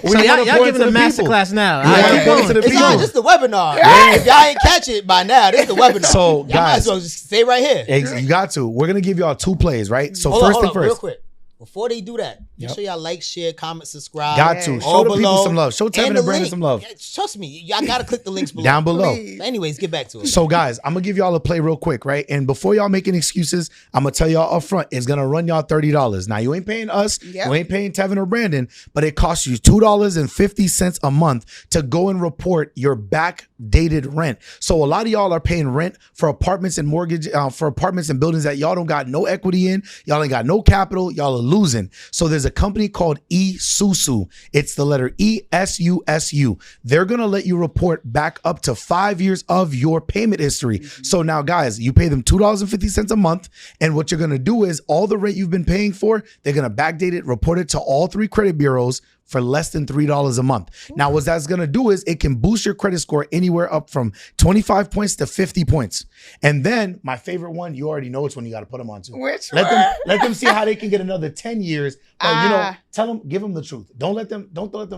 So y'all giving a masterclass now. It's not just the webinar. Yeah. If y'all ain't catch it by now, this is the webinar. So y'all guys, might as well just stay right here. You got to. We're gonna give y'all 2 plays, right? So hold first on, thing first. real quick. Before they do that, make sure y'all like, share, comment, subscribe. Got to. Show the people some love. Show Tevin and Brandon some love. Yeah, trust me, y'all got to click the links below. Down below. Anyways, get back to it. So guys, I'm going to give y'all a play real quick, right? And before y'all making excuses, I'm going to tell y'all up front, it's going to run y'all $30. Now, you ain't paying us. Yep. You ain't paying Tevin or Brandon, but it costs you $2.50 a month to go and report your backdated rent. So a lot of y'all are paying rent for apartments and mortgage, for apartments and buildings that y'all don't got no equity in. Y'all ain't got no capital. Y'all are losing. So there's a company called eSusu. It's the letter ESUSU. They're going to let you report back up to 5 years of your payment history. So now, guys, you pay them $2.50 a month. And what you're going to do is all the rent you've been paying for, they're going to backdate it, report it to all 3 credit bureaus for less than $3 a month. Now, what that's going to do is it can boost your credit score anywhere up from 25 points to 50 points. And then my favorite one, you already know which one you got to put them on to. Which let one? Let them see how they can get another 10 years. But tell them, give them the truth. Don't let them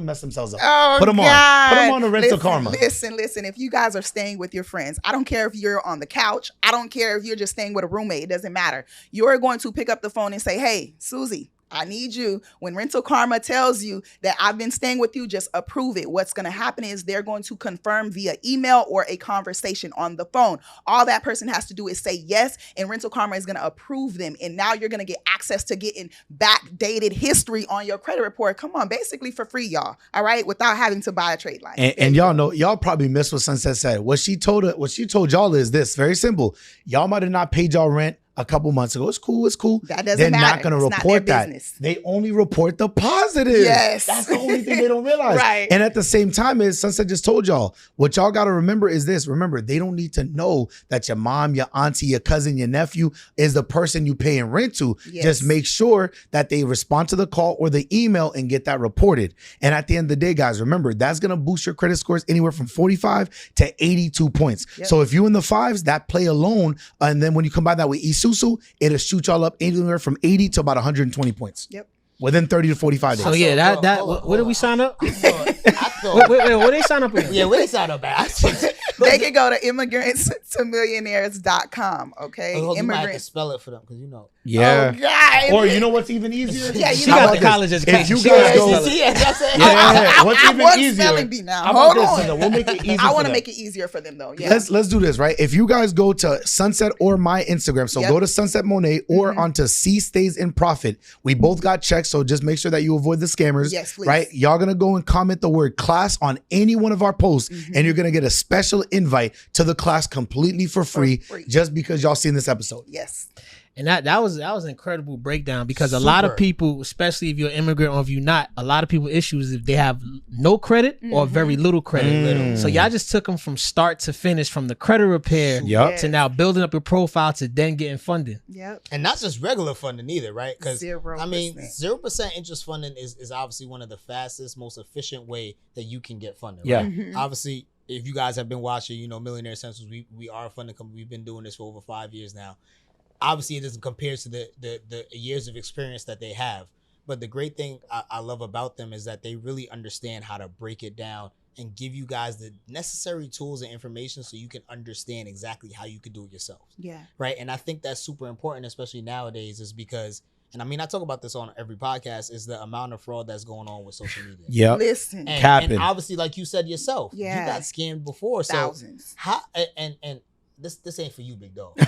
mess themselves up. Oh, put them God. on. Put them on the RentalKarma. Listen. If you guys are staying with your friends, I don't care if you're on the couch. I don't care if you're just staying with a roommate. It doesn't matter. You're going to pick up the phone and say, hey, Susie, I need you. When RentalKarma tells you that I've been staying with you, just approve it. What's going to happen is they're going to confirm via email or a conversation on the phone. All that person has to do is say yes, and RentalKarma is going to approve them. And now you're going to get access to getting backdated history on your credit report. Come on, basically for free, y'all. All right, without having to buy a trade line. And y'all know, y'all probably missed what Sunset said. What she told y'all is this: very simple. Y'all might have not paid y'all rent a couple months ago. It's cool. That doesn't They're matter. not going to It's report not their that. business. They only report the positive. Yes. That's the only thing they don't realize. Right. And at the same time, as Sunset just told y'all, what y'all got to remember is this. Remember, they don't need to know that your mom, your auntie, your cousin, your nephew is the person you paying rent to. Yes. Just make sure that they respond to the call or the email and get that reported. And at the end of the day, guys, remember, that's going to boost your credit scores anywhere from 45 to 82 points. Yep. So if you in the fives, that play alone, and then when you combine that with Isusu, it'll shoot y'all up anywhere from 80 to about 120 points. Yep. Within 30 to 45 days. So yeah, what did we sign up? Wait, what they sign up with? Yeah, what they sign up at? They can go to immigrants to millionaires.com. Okay. You might have to Immigrants. spell it for them because you know. Yeah. Oh, God. Or you know what's even easier? Yeah, you She know got what? the college education. If you She guys got go, the- Yeah, that's it. yeah, what's I even want easier? spelling bee now. How about Hold this? on. Linda? We'll make it easy. I want for to them. make it easier for them though. Yeah. Let's do this, right? If you guys go to Sunset or my Instagram, so Yep. go to Sunset Monae or onto C Stays in Profit. We both got checks, so just make sure that you avoid the scammers. Yes, please. Right? Y'all gonna go and comment the word class on any one of our posts, and you're gonna get a special invite to the class completely for free, free. just because y'all seen this episode. Yes. And that was an incredible breakdown because a lot of Super. people, especially if you're an immigrant or if you're not, a lot of people issues if they have no credit or very little credit. So y'all just took them from start to finish, from the credit repair Yup. to now building up your profile to then getting funding. Yep. And not just regular funding either, right? Because 0%. I mean, 0% interest funding is obviously one of the fastest, most efficient way that you can get funding. Yeah. Right? Obviously, if you guys have been watching, you know, Millionaire Essentials, we are a funding company. We've been doing this for over 5 years now. Obviously, it doesn't compare to the years of experience that they have. But the great thing I love about them is that they really understand how to break it down and give you guys the necessary tools and information so you can understand exactly how you can do it yourself. Yeah. Right. And I think that's super important, especially nowadays, is because, and I mean, I talk about this on every podcast, is the amount of fraud that's going on with social media. Yep. Listen. Capping. And obviously, like you said yourself, Yeah. you got scammed before. Thousands. So how, and this ain't for you, big dog.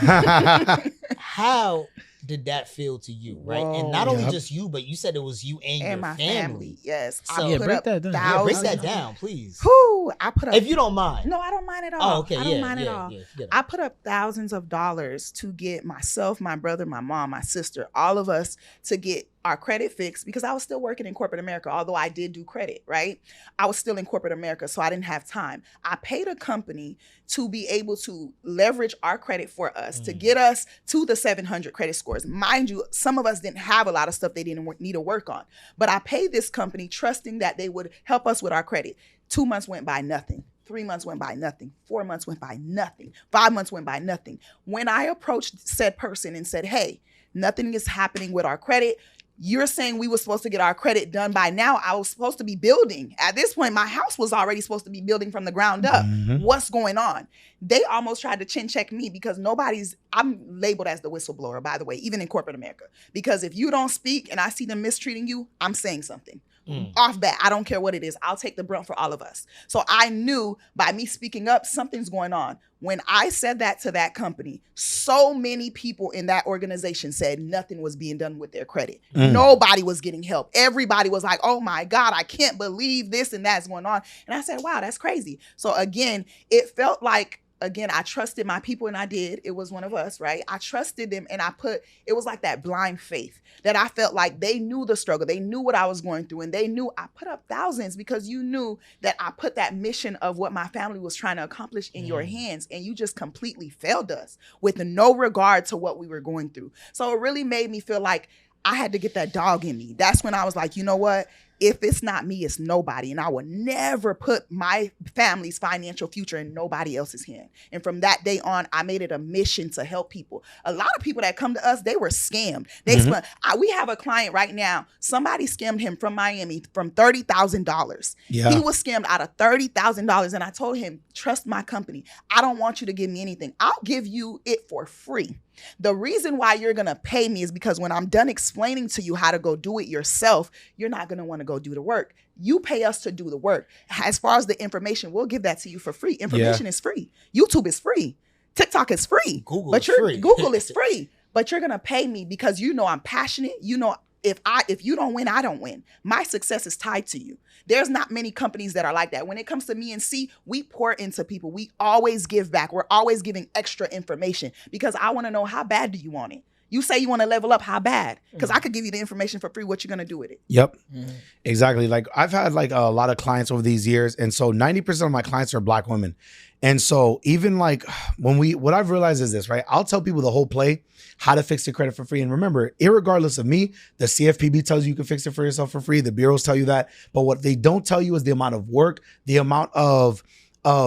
How did that feel to you, right? And not only Yep. just you, but you said it was you and, And your my family. family. Yes. So- I Yeah, put break up that down. Yeah, break that thousands. down, please. Whew, I put up. If you don't mind. No, I don't mind at all. Oh, okay. I Yeah, don't mind at yeah, all. yeah. Forget it. I put up thousands of dollars to get myself, my brother, my mom, my sister, all of us to get our credit fixed because I was still working in corporate America. Although I did do credit, right? I was still in corporate America, so I didn't have time. I paid a company to be able to leverage our credit for us, to get us to the 700 credit scores. Mind you, some of us didn't have a lot of stuff they didn't need to work on. But I paid this company trusting that they would help us with our credit. 2 months went by, nothing. 3 months went by, nothing. 4 months went by, nothing. 5 months went by, nothing. When I approached said person and said, hey, nothing is happening with our credit. You're saying we were supposed to get our credit done by now. I was supposed to be building. At this point, my house was already supposed to be building from the ground up. What's going on? They almost tried to chin check me because I'm labeled as the whistleblower, by the way, even in corporate America. Because if you don't speak and I see them mistreating you, I'm saying something. Off bat, I don't care what it is. I'll take the brunt for all of us. So I knew by me speaking up, something's going on. When I said that to that company, so many people in that organization said nothing was being done with their credit. Nobody was getting help. Everybody was like, oh my God, I can't believe this and that's going on. And I said, wow, that's crazy. So again, it felt like, I trusted my people and I did. It was one of us, right? I trusted them and it was like that blind faith that I felt like they knew the struggle. They knew what I was going through and they knew I put up thousands because you knew that I put that mission of what my family was trying to accomplish in your hands and you just completely failed us with no regard to what we were going through. So it really made me feel like I had to get that dog in me. That's when I was like, you know what? If it's not me, it's nobody. And I will never put my family's financial future in nobody else's hand. And from that day on, I made it a mission to help people. A lot of people that come to us, they were scammed. We have a client right now. Somebody scammed him from Miami from $30,000. Yeah. He was scammed out of $30,000. And I told him, trust my company. I don't want you to give me anything. I'll give you it for free. The reason why you're going to pay me is because when I'm done explaining to you how to go do it yourself, you're not going to want to go do the work. You pay us to do the work. As far as the information, we'll give that to you for free. Information is free. YouTube is free. TikTok is free. Google is free. Google is free. But you're going to pay me because you know I'm passionate. You know, if you don't win, I don't win. My success is tied to you. There's not many companies that are like that. When it comes to me and C, we pour into people. We always give back. We're always giving extra information because I want to know, how bad do you want it? You say you want to level up, how bad? Because I could give you the information for free. What you're going to do with it? Yep. Exactly. Like I've had like a lot of clients over these years. And so 90% of my clients are Black women. And so even like what I've realized is this, right? I'll tell people the whole play, how to fix your credit for free. And remember, irregardless of me, the CFPB tells you can fix it for yourself for free. The bureaus tell you that. But what they don't tell you is the amount of work, the amount of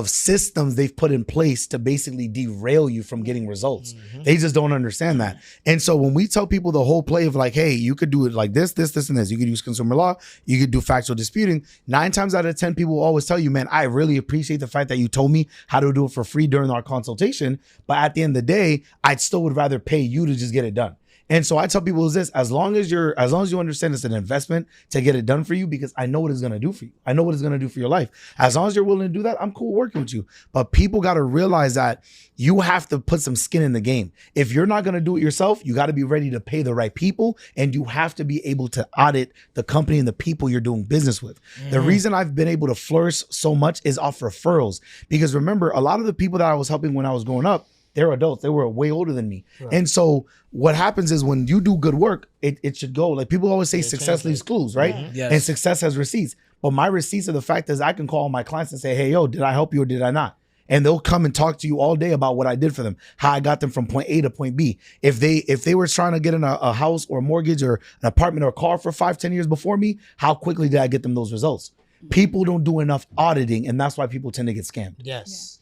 systems they've put in place to basically derail you from getting results. They just don't understand that. And so when we tell people the whole play of like, hey, you could do it like this, and this. You could use consumer law. You could do factual disputing. 9 times out of 10, people will always tell you, man, I really appreciate the fact that you told me how to do it for free during our consultation. But at the end of the day, I still would rather pay you to just get it done. And so I tell people is this, as long as you understand it's an investment to get it done for you, because I know what it's going to do for you. I know what it's going to do for your life. As long as you're willing to do that, I'm cool working with you. But people got to realize that you have to put some skin in the game. If you're not going to do it yourself, you got to be ready to pay the right people, and you have to be able to audit the company and the people you're doing business with. The reason I've been able to flourish so much is off referrals. Because remember, a lot of the people that I was helping when I was growing up, they're adults. They were way older than me. Right. And so what happens is when you do good work, it should go. Like people always say success leaves clues, right? Yes. And success has receipts. But my receipts are the fact is I can call my clients and say, hey, yo, did I help you or did I not? And they'll come and talk to you all day about what I did for them, how I got them from point A to point B. If they were trying to get in a house or a mortgage or an apartment or a car for 5-10 years before me, how quickly did I get them those results? People don't do enough auditing, and that's why people tend to get scammed. Yes.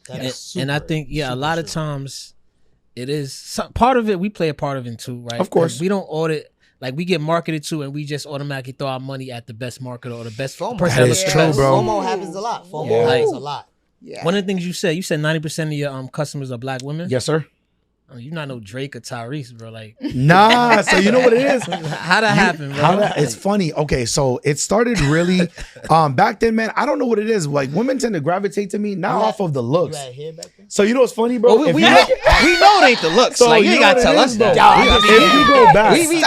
And I think, a lot of times it is part of it. We play a part of it too, right? Of course. We don't audit. Like we get marketed to, and we just automatically throw our money at the best marketer or the best person. That is true, bro. FOMO happens a lot. FOMO happens a lot. Yeah. One of the things you said 90% of your customers are Black women. Yes, sir. You're not no Drake or Tyrese, bro. Like, nah. So you know what it is? How that happened, bro? It's funny. Okay, so it started really back then, man. I don't know what it is. Like women tend to gravitate to me not off of the looks. So you know what's funny, bro? Well, we know it ain't the looks. So like you ain't gotta tell us that. If you go back, we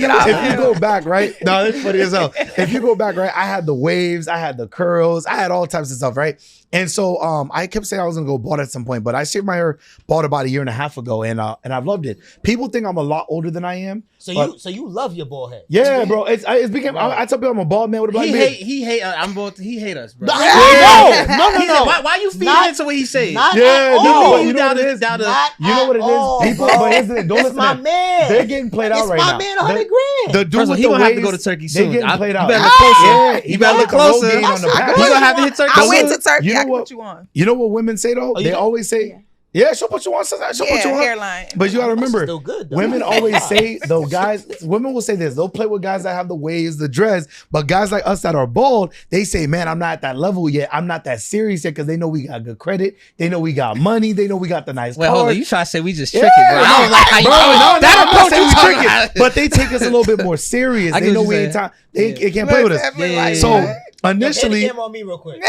know if you go back, right? No, it's funny as hell. If you go back, right? I had the waves, I had the curls, I had all types of stuff, right? And so I kept saying I was gonna go bald at some point, but I shaved my hair bald about 1.5 years ago, and I've loved it. People think I'm a lot older than I am. So you love your bald head? Yeah, bro. It's became. I tell people I'm a bald man with a black beard. He hate us, bro. No. Why you feeding into what he saying? You know what it is. People, but here's the thing. Don't listen. My man. They're getting played out right now. It's my man, $100,000. The dude with he the gonna waves, have to go to Turkey soon. They're getting played out. You better look closer. You better look closer. He gonna have to hit Turkey. I went to Turkey. You know I put you on. You know what women say though? They always say, yeah, she'll put you on. She'll put you on. Hairline. But you gotta remember, still good, women always say, though, guys, women will say this. They'll play with guys that have the waves, the dreads, but guys like us that are bald, they say, man, I'm not at that level yet. I'm not that serious yet because they know we got good credit. They know we got money. They know we got the nice cars. Hold on, you try to say we just tricking, bro. I don't like how you that approach you tricking. But they take us a little bit more serious. They know we ain't time. They can't play with us. So initially, camera on me real quick.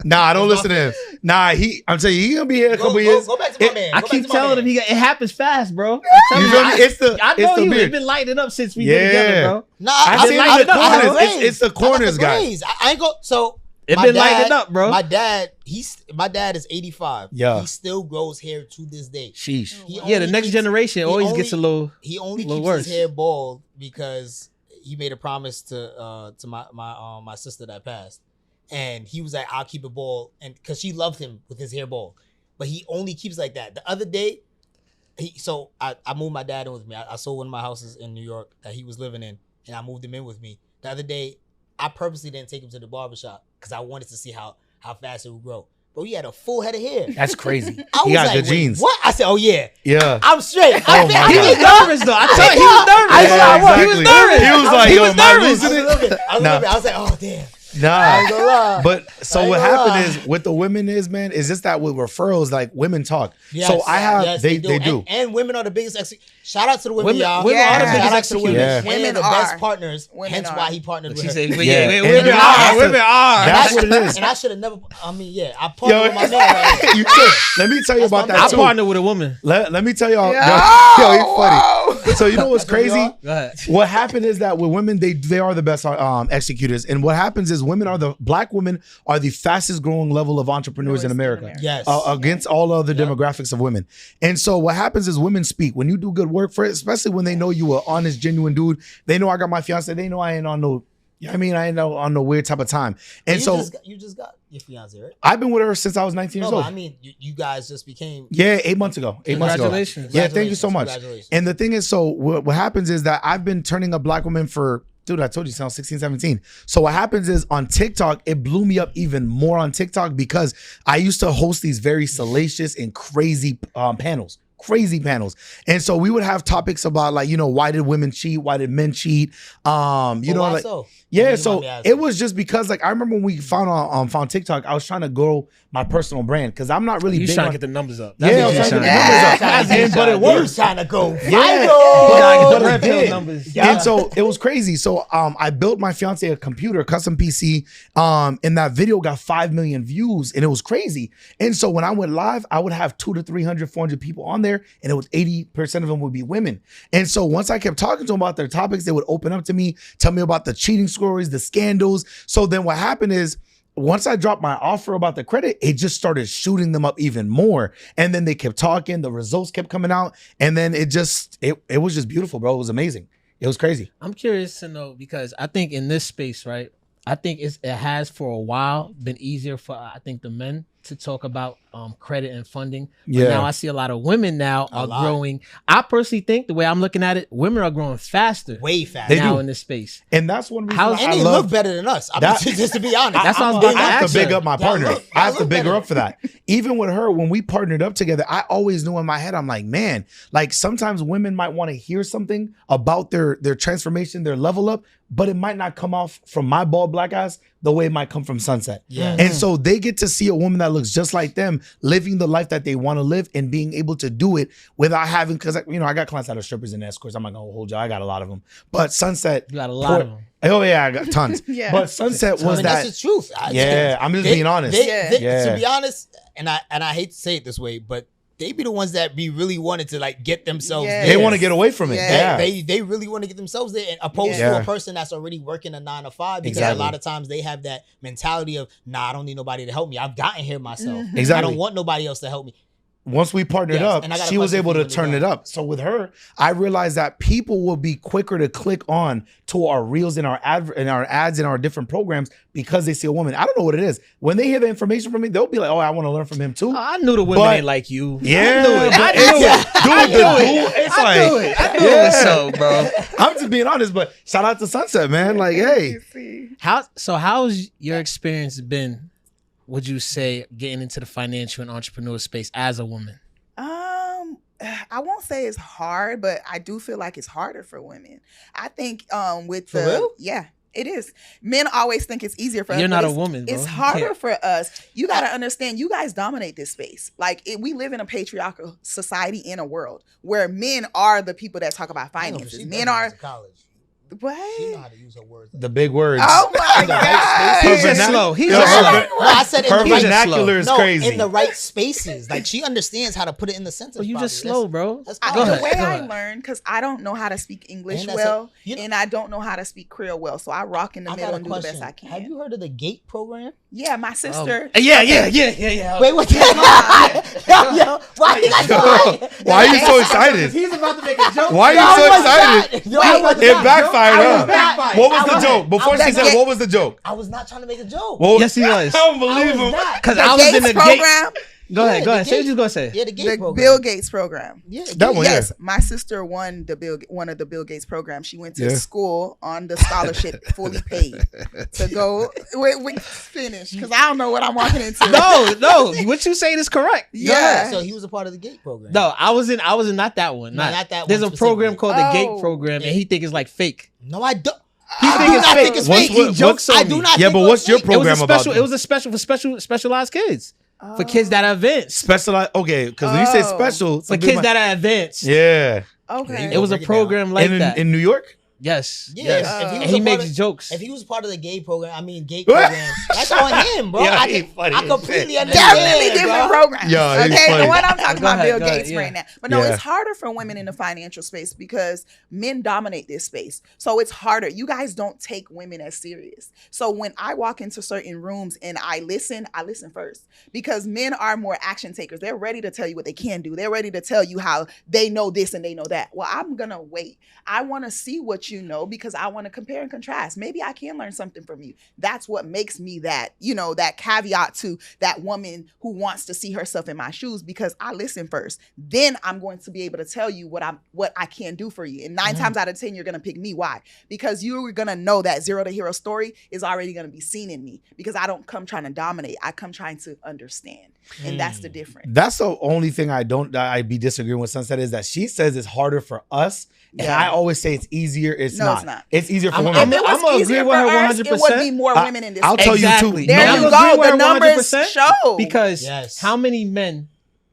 Nah, don't listen to him. Nah, I'm telling you, he gonna be here in a couple years. Go back to my man. I keep telling him it happens fast, bro. You feel me? I know you. It's been lighting up since we been together, bro. Nah, I see the corners. It's the corners, guys. I ain't go. So it been lighting up, bro. My dad is 85. Yeah, he still grows hair to this day. Sheesh. The next generation always gets a little. He only keeps worse. His hair bald because he made a promise to my sister that passed. And he was like, I'll keep it bald. And because she loved him with his hair bald. But he only keeps like that. The other day, I moved my dad in with me. I sold one of my houses in New York that he was living in. And I moved him in with me. The other day, I purposely didn't take him to the barbershop because I wanted to see how fast it would grow. But he had a full head of hair. That's crazy. He got good genes. What? I said, oh yeah. Yeah. I'm straight. Oh my God. He was nervous though. I told you he was nervous. He was nervous. He was like, yo, am I losing it? I was like, oh damn. I ain't gonna lie. But so I what ain't gonna happened lie. is with the women is, man, is just that with referrals, like women talk. Yes, so I have, yes, they do. And women are the biggest. Shout out to the women, y'all. Women are the Shout biggest out to the women. executors. Women Women are the are. best partners. Women Hence are. why he partnered with She her. said, Yeah. women And are. Women are. That's what it is. And I should have never. I mean, yeah, I partnered with my man. Right You should. Let me tell you That's about my that I too. partnered with a woman. Let me tell y'all. Yo, Yo, he's funny. whoa. So you know what's That's what we crazy? are. Go ahead. What happened is that with women, they are the best executors, and what happens is black women are the fastest growing level of entrepreneurs in America. Yes. Against all other demographics of women. And so what happens is women speak. When you do good work for it, especially when they know you are honest, genuine dude, they know I got my fiance, they know I ain't on no, you know what I mean? I ain't on no weird type of time. And so you just got your fiance, right? I've been with her since I was 19 years No, old. but I mean, you guys just became. Yeah, 8 months ago. 8 months ago. Congratulations. Yeah, thank you so much. Congratulations. And the thing is, so what happens is that I've been turning up black women for, dude, I told you, since 16, 17. So what happens is on TikTok, it blew me up even more on TikTok because I used to host these very salacious and crazy panels. Crazy panels. And so we would have topics about like, you know, why did women cheat? Why did men cheat? You know, why like, so? yeah, You so might be asking. it was just because like I remember when we found TikTok, I was trying to grow my personal brand because I'm not really You big trying on, to get the numbers up. Yeah, I was trying to get the numbers up. That's And- but it You worked. trying to go Yeah, viral. but it Brand did. numbers. And so it was crazy. So I built my fiance a computer, custom PC. And that video got 5 million views, and it was crazy. And so when I went live, I would have 200 to 300, 400 people on there, and it was 80% of them would be women. And so once I kept talking to them about their topics, they would open up to me, tell me about the cheating stories, the scandals. So then what happened is, once I dropped my offer about the credit, it just started shooting them up even more. And then they kept talking, the results kept coming out. And then it was just beautiful, bro. It was amazing. It was crazy. I'm curious to know because I think in this space, right? I think it has for a while been easier for I think the men to talk about credit and funding. But Yeah. now I see a lot of women now A are lot. growing. I personally think the way I'm looking at it, women are growing faster Way faster. They now do. in this space. And that's one reason How's- I And they love look better than us. I That- mean, just to be honest. That's what I was I getting have ask to big her. up my Y'all partner. look- I have y'all to look big her better. up for that. Even with her, when we partnered up together, I always knew in my head, I'm like, man, like sometimes women might want to hear something about their transformation, their level up, but it might not come off from my bald black eyes the way it might come from Sunset. Yeah. And so they get to see a woman that looks just like them, living the life that they want to live and being able to do it without having, because you know, I got clients that are strippers and escorts. I'm not gonna hold you. I got a lot of them. But Sunset, You got a lot of them. oh yeah, I got tons. Yeah. But Sunset I was mean, that. that's the truth. Yeah, I'm just being honest. Yeah. Yeah. To be honest, and I hate to say it this way, but they be the ones that be really wanted to like get themselves Yes. They there. want to get away from it. Yeah. Yeah. They really want to get themselves there, and opposed Yeah. to a person that's already working a 9 to 5. Because Exactly. a lot of times they have that mentality of, nah, I don't need nobody to help me. I've gotten here myself. Mhm. Exactly. I don't want nobody else to help me. Once we partnered Yes, up, and I got a she was question able for you to when turn you're it done. up. So with her, I realized that people will be quicker to click on to our reels and our ads and our different programs because they see a woman. I don't know what it is. When they hear the information from me, they'll be like, "Oh, I want to learn from him too." Oh, I knew the women But- ain't like you. Yeah, I knew it. but I it's- knew it. dude, I the knew dude, it. it's I like- knew it. I knew it was so, bro. I'm just being honest, but shout out to Sunset, man. Like, hey, You see. How's your experience been? Would you say getting into the financial and entrepreneur space as a woman? I won't say it's hard, but I do feel like it's harder for women. I think with For the real? yeah, it is. Men always think it's easier for us. You're but not a it's- woman, bro. It's You harder can't- for us. You got to understand, you guys dominate this space. Like we live in a patriarchal society in a world where men are the people that talk about I know, but finances. she Men definitely are went to college. what? She know how to use her words. the big words. Oh my In the right god! space. He's just vernac- slow. He's Yo, just her slow. ver- No, I said in her the right vernacular is no, crazy. in the right spaces. Like she understands how to put it in the sentence. Well, you just properly. slow, bro. That's I, Go the ahead, way go I ahead. learned, because I don't know how to speak English And that's well, you know- and I don't know how to speak Creole well, so I rock in the I middle got a and do the question. best I can. Have you heard of the GATE program? Yeah, my sister. Yeah. Wait, what? Yo, why you guys so Why are you so excited? He's about to make a joke. Why are you so excited? It backfired, I was huh? not. What was I the was- joke? Before I she was said, not- what was the joke? I was not trying to make a joke. Well, Yes, he was. I don't I believe was him. not. Because The I was in Gates the gate. program, Go ahead. the Say what gate- you was gonna say. Yeah, the GATE the program. Bill Gates program. Yeah, That one, Yes, my sister won one of the Bill Gates programs. She went to Yeah. school on the scholarship, fully paid to go. Wait, finish, because I don't know what I'm walking into. No. What you saying is correct. Go Yeah. ahead. So he was a part of the GATE program. No, I was in not that one. No, not that There's one a program specifically. called the Gate Oh. program, and he think it's like fake. No, I don't. He I think do it's not fake. think it's fake. He jokes. I do not. Yeah, think but it was what's your fake. program about? It was a special for specialized kids. For kids that are advanced. Specialized. Okay, because when you say special, For kids that are advanced. yeah. Okay. It was a program like that. In New York. Yes. Yeah, Yes. if And he makes jokes. If he was part of the gay program, gate program, that's on him, bro. Yeah, I he funny I as completely shit. understand. Definitely different bro. programs. Yo, he's okay, funny. and what I'm talking Go about ahead, Bill go ahead, Gates yeah. right now. But no, Yeah. it's harder for women in the financial space because men dominate this space. So it's harder. You guys don't take women as serious. So when I walk into certain rooms and I listen first because men are more action takers. They're ready to tell you what they can do. They're ready to tell you how they know this and they know that. Well, I'm gonna wait. I want to see what you know because I want to compare and contrast. Maybe I can learn something from you. That's what makes me that, that caveat to that woman who wants to see herself in my shoes because I listen first. Then I'm going to be able to tell you what I can do for you. And 9 times out of 10, you're going to pick me. Why? Because you're going to know that zero to hero story is already going to be seen in me because I don't come trying to dominate. I come trying to understand. And that's the difference. That's the only thing I'd be disagreeing with Sunset is that she says it's harder for us. And Yeah. I always say it's easier. It's No, not. it's not. It's easier for I'm- women. If it was I'm gonna easier agree with for her us, it 100%. would be more women in this I'll space. tell you Exactly. too. There No, you I'm go. agreeing with The her numbers 100% show. Because Yes. how many men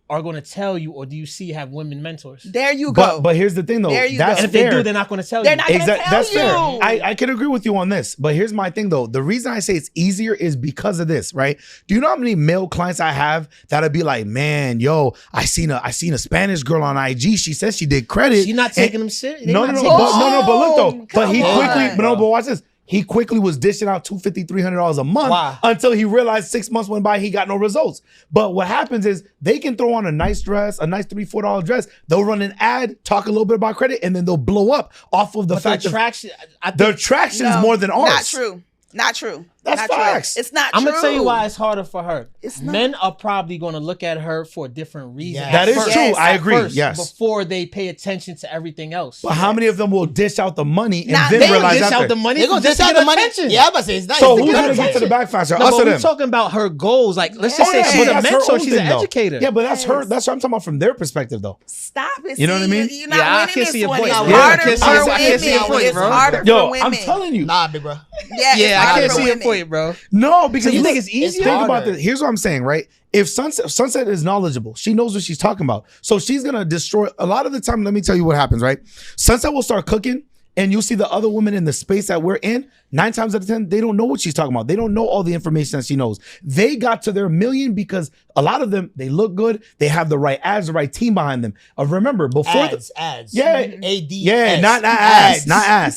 are going to tell you, or do you see have women mentors? There you go. But here's the thing though. There you That's go. And if they fair. do, they're not going to tell They're you. not gonna tell That's you. fair. I can agree with you on this, but here's my thing though. The reason I say it's easier is because of this, right? Do you know how many male clients I have that'll be like, man, yo, I seen a Spanish girl on IG. She says she did credit. She's not and- taking them serious. No, but look though. But he quickly, but watch this. He quickly was dishing out $250, $300 a month Why? until he realized 6 months went by, he got no results. But what happens is they can throw on a nice dress, a nice $3, $4 dress. They'll run an ad, talk a little bit about credit, and then they'll blow up off of the fact that attraction. the attraction is more than ours. Not true. Not true. That's not facts. True. It's not I'm true. gonna tell you why it's harder for her. It's not. Men are probably gonna look at her for a different reason. Yes. That is Yes. true. I At agree. First, Yes. before they pay attention to everything else. But how many of them will dish out the money and Nah, then they They realize dish after? out the money They're gonna just dish to out get the money. attention. Yeah, I'm about to say it's nice. So to who's get gonna get to attention. the back faster? No, Us or but we're them? talking about her goals. Like, let's just say Yeah. she's But a that's her mentor, own she's an thing, though. educator. Yeah, but that's her. Yes. That's what I'm talking about from their perspective, though. Stop it. You know what I mean? You're not Yeah, I winning can't this see your one. point. It's Yeah. harder I can't for see- I women. can't see your point, It's bro. harder for Yo, women. I'm telling you. Nah, big bro. Yeah, Yeah, I harder can't for see your women. point, bro. No, because So you look, think it's easier? Think about harder. this. Here's what I'm saying, right? If Sunset is knowledgeable, she knows what she's talking about. So she's gonna destroy a lot of the time. Let me tell you what happens, right? Sunset will start cooking, and you'll see the other women in the space that we're in. 9 times out of 10, they don't know what she's talking about. They don't know all the information that she knows. They got to their million because a lot of them, they look good. They have the right ads, the right team behind them. Remember, before Ads. Yeah. ADS. Yeah, not ads.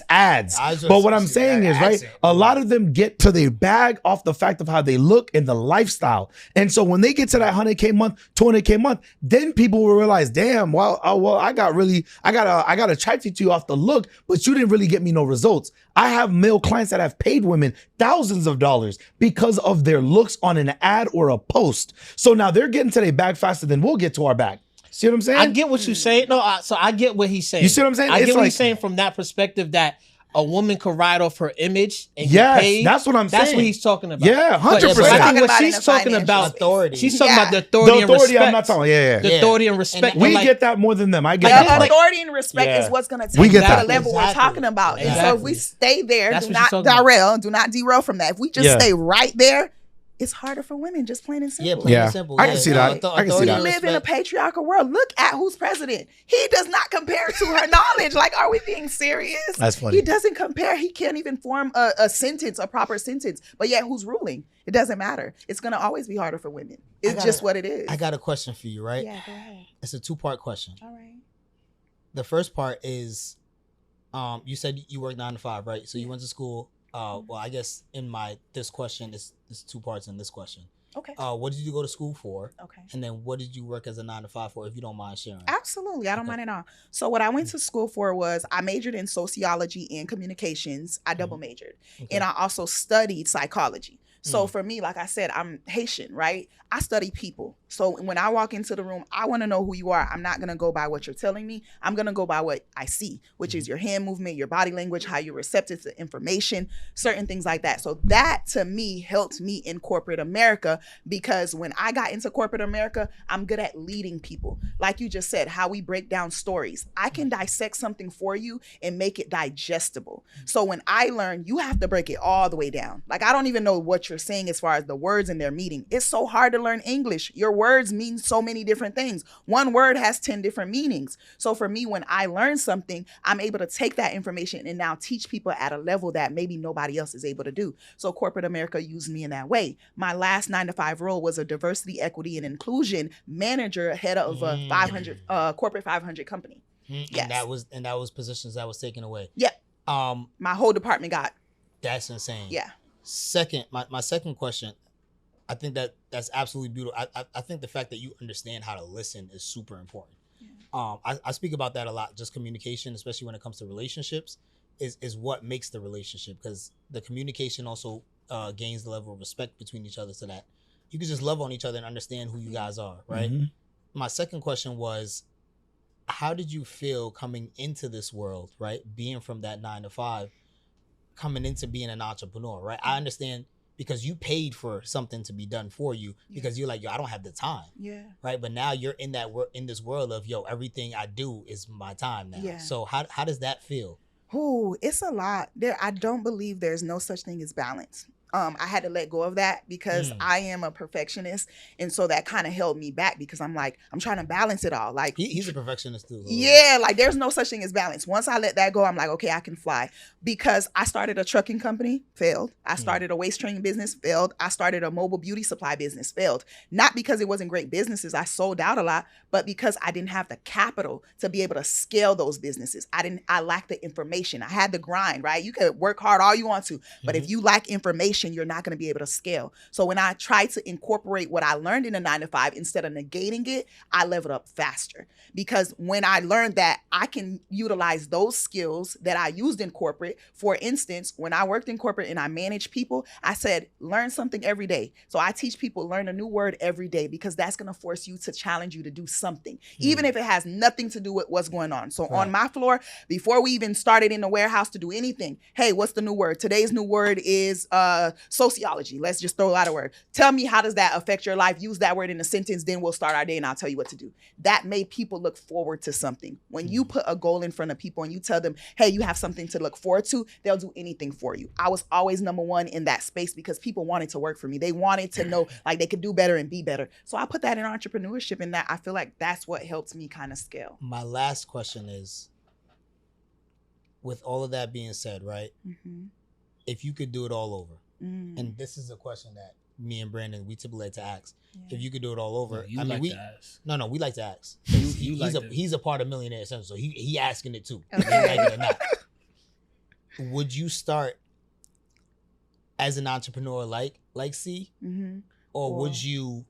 Ads. I was But what gonna I'm say saying that is, right, accent. a lot of them get to their bag off the fact of how they look and the lifestyle. And so when they get to that 100K month, 200K month, then people will realize, damn, I got attracted to you off the look, but you didn't really get me no results. I have male clients that have paid women thousands of dollars because of their looks on an ad or a post. So now they're getting to their bag faster than we'll get to our bag. See what I'm saying? I get what you're saying. No, so I get what he's saying. You see what I'm saying? I It's get what like- he's saying from that perspective that a woman could ride off her image and Yes, get paid. that's what I'm That's saying. what he's talking about. Yeah, 100%. But I think what Talking she's about in talking the about, financial authority. she's talking about the The authority and authority, respect. I'm not talking. Yeah. The authority and respect. And We like, get that more than them. I get The that. part. authority and respect Yeah. is what's going to We take get you to that. the level we're Exactly. talking about. And so if Exactly. we stay there, That's do what she's not talking do not derail from that. If we just Yeah. stay right there, it's harder for women, just plain and simple. Yeah, plain Yeah. and simple. I can see that. I can see Authority that. and We live in a respect. patriarchal world. Look at who's president. He does not compare to her knowledge. Like, are we being serious? That's funny. He doesn't compare. He can't even form a sentence, a proper sentence. But yet, who's ruling? It doesn't matter. It's going to always be harder for women. It's just what it is. I got a question for you, right? Yeah, go ahead. It's a 2-part question. All right. The first part is, you said you work 9 to 5, right? So you went to school. Well, I guess this question is 2 parts in this question. Okay. What did you go to school for? Okay. And then what did you work as a 9 to 5 for, if you don't mind sharing? Absolutely. I don't mind at all. So what I went to school for was I majored in sociology and communications. I double majored. Okay. And I also studied psychology. So for me, like I said, I'm Haitian, right? I study people. So when I walk into the room, I want to know who you are. I'm not going to go by what you're telling me. I'm going to go by what I see, which is your hand movement, your body language, how you're receptive to information, certain things like that. So that to me helped me in corporate America, because when I got into corporate America, I'm good at leading people. Like you just said, how we break down stories. I can dissect something for you and make it digestible. So when I learn, you have to break it all the way down. Like, I don't even know what you're saying as far as the words in their meaning. It's so hard to learn English. Your words mean so many different things. One word has 10 different meanings. So for me, when I learn something, I'm able to take that information and now teach people at a level that maybe nobody else is able to do. So corporate America used me in that way. My last 9-to-5 role was a diversity, equity, and inclusion manager, head of a 500 corporate 500 company. Yes. And that was positions that was taken away. Yeah. My whole department got. That's insane. Yeah. Second, my second question, I think that's absolutely beautiful. I think the fact that you understand how to listen is super important. Yeah. I speak about that a lot. Just communication, especially when it comes to relationships, is what makes the relationship, because the communication also gains the level of respect between each other, so that you can just love on each other and understand who you guys are, right? Mm-hmm. My second question was, how did you feel coming into this world, right? Being from that 9-to-5, coming into being an entrepreneur, right? I understand, because you paid for something to be done for you, because you're like, yo, I don't have the time. Yeah. Right. But now you're in in this world of, yo, everything I do is my time now. Yeah. So how does that feel? Ooh, it's a lot. I don't believe there's no such thing as balance. I had to let go of that because I am a perfectionist. And so that kind of held me back, because I'm like, I'm trying to balance it all. Like, he's a perfectionist too. Yeah. Like, there's no such thing as balance. Once I let that go, I'm like, okay, I can fly. Because I started a trucking company, failed. I started a waist training business, failed. I started a mobile beauty supply business, failed. Not because it wasn't great businesses. I sold out a lot, but because I didn't have the capital to be able to scale those businesses. I lacked the information. I had the grind, right? You could work hard all you want to, but if you lack information, you're not going to be able to scale. So when I tried to incorporate what I learned in a 9-to-5, instead of negating it, I leveled up faster. Because when I learned that I can utilize those skills that I used in corporate, for instance, when I worked in corporate and I managed people, I said, learn something every day. So I teach people, learn a new word every day, because that's going to force you to challenge you to do something, even if it has nothing to do with what's going on. So on my floor, before we even started in the warehouse to do anything, hey, what's the new word? Today's new word is sociology. Let's just throw out a word. Tell me, how does that affect your life? Use that word in a sentence, then we'll start our day and I'll tell you what to do. That made people look forward to something. When you put a goal in front of people and you tell them, hey, you have something to look forward to, they'll do anything for you. I was always number one in that space, because people wanted to work for me. They wanted to know, like, they could do better and be better. So I put that in entrepreneurship, and that I feel like that's what helps me kind of scale. My last question is, with all of that being said, right? If you could do it all over, and this is a question that me and Brandon, we typically like to ask. If you could do it all over, we like to ask. No, we like to ask. He's a part of Millionaires, so he asking it too. Okay. Like it or not. Would you start as an entrepreneur like C, or would you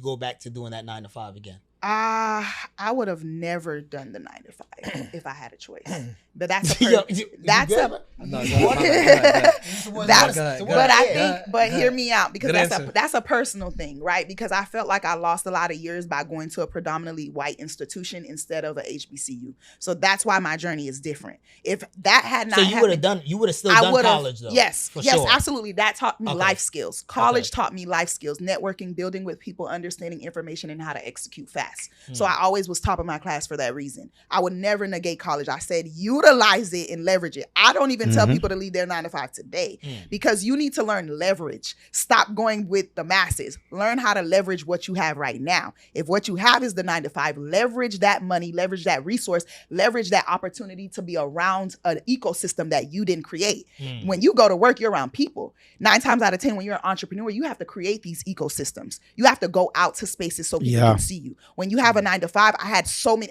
go back to doing that 9-to-5 again? I would have never done the 9-to-5 if I had a choice. But that's hear me out, because that's a personal thing, right? Because I felt like I lost a lot of years by going to a predominantly white institution instead of a HBCU. So that's why my journey is different. If that had not happened, you would have still done college though. Yes, sure. Absolutely. That taught me life skills. College taught me life skills, networking, building with people, understanding information, and how to execute fast. So I always was top of my class for that reason. I would never negate college. I said, utilize it and leverage it. I don't even tell people to leave their 9-to-5 today, because you need to learn leverage. Stop going with the masses. Learn how to leverage what you have right now. If what you have is the 9-to-5, leverage that money, leverage that resource, leverage that opportunity to be around an ecosystem that you didn't create. When you go to work, you're around people. 9 times out of 10, when you're an entrepreneur, you have to create these ecosystems. You have to go out to spaces so people can see you. When you have a 9-to-5,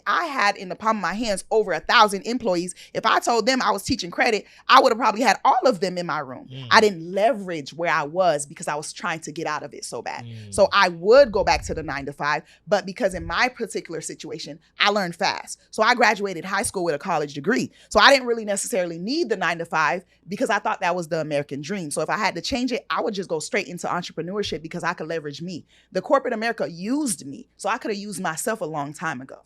I had in the palm of my hands over 1,000 employees. If I told them I was teaching credit, I would have probably had all of them in my room. I didn't leverage where I was because I was trying to get out of it so bad. So I would go back to the 9 to 5, but because in my particular situation, I learned fast. So I graduated high school with a college degree. So I didn't really necessarily need the 9 to 5 because I thought that was the American dream. So if I had to change it, I would just go straight into entrepreneurship because I could leverage me. The corporate America used me. So I could have used myself a long time ago.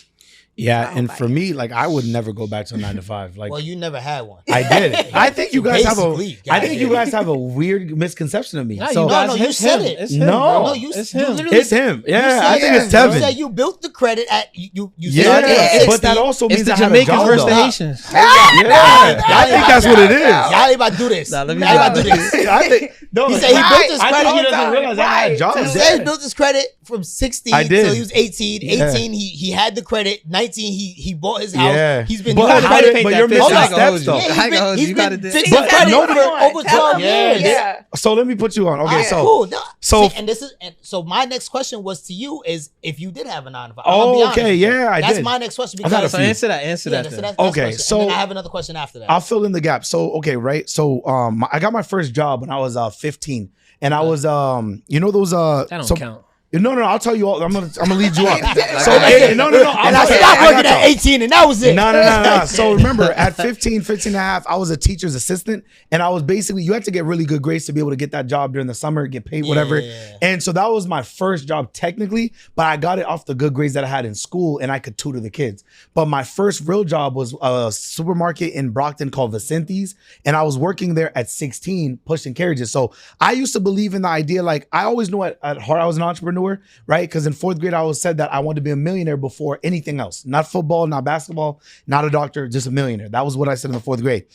Yeah, and for me, like I would never go back to a 9 to 5. Like, well, you never had one. I did. I think you guys have Basically, I think you guys have a weird misconception of me. No, So you guys, you it's said him. it. It's him, No. bro. No, you it's you him. literally- it's him. Yeah, said I think it. it's Tevin. You said you built the credit at you. Yeah, started at 60. but that also It's means the I had a Jamaicans job, versus the though. Haitians. Yeah, I think that's what it is. Y'all ain't about to do this. Nah, let me Y'all ain't about to do stop. this. I think no. He said he built his I think he credit. doesn't realize I had Right. jobs. He said he built his credit from 16 I did. till he was 18. Yeah. 18, he had the credit. 19, he bought his house. Yeah. He's been But doing how credit. did- but you're Hold missing on. steps though. Yeah, I ain't gonna hold you. You gotta do- fixing But credit no, for but- over 12 years. Yeah. So let me put you on. Okay, All right, so cool. No, so- see, and this is so my next question was to you is if you did have a 9 to 5. I'm gonna be honest okay, with you. yeah, I that's did. my next question I got because a So few. answer that. yeah, then. that's Okay, question. so- and then I have another question after that. I'll fill in the gap. So okay, right. So I got my first job when I was 15, and I was you know those That don't so- count. No, I tell you all. I'm gonna lead you up. So Okay. no. and I stopped working at 18, and that was it. No. So remember, at 15 and a half, I was a teacher's assistant. And I was basically, you had to get really good grades to be able to get that job during the summer, get paid, whatever. Yeah. And so that was my first job technically, but I got it off the good grades that I had in school and I could tutor the kids. But my first real job was a supermarket in Brockton called Vicente's. And I was working there at 16, pushing carriages. So I used to believe in the idea, like I always knew at heart I was an entrepreneur, right? Because in 4th grade, I always said that I wanted to be a millionaire before anything else. Not football, not basketball, not a doctor, just a millionaire. That was what I said in the 4th grade.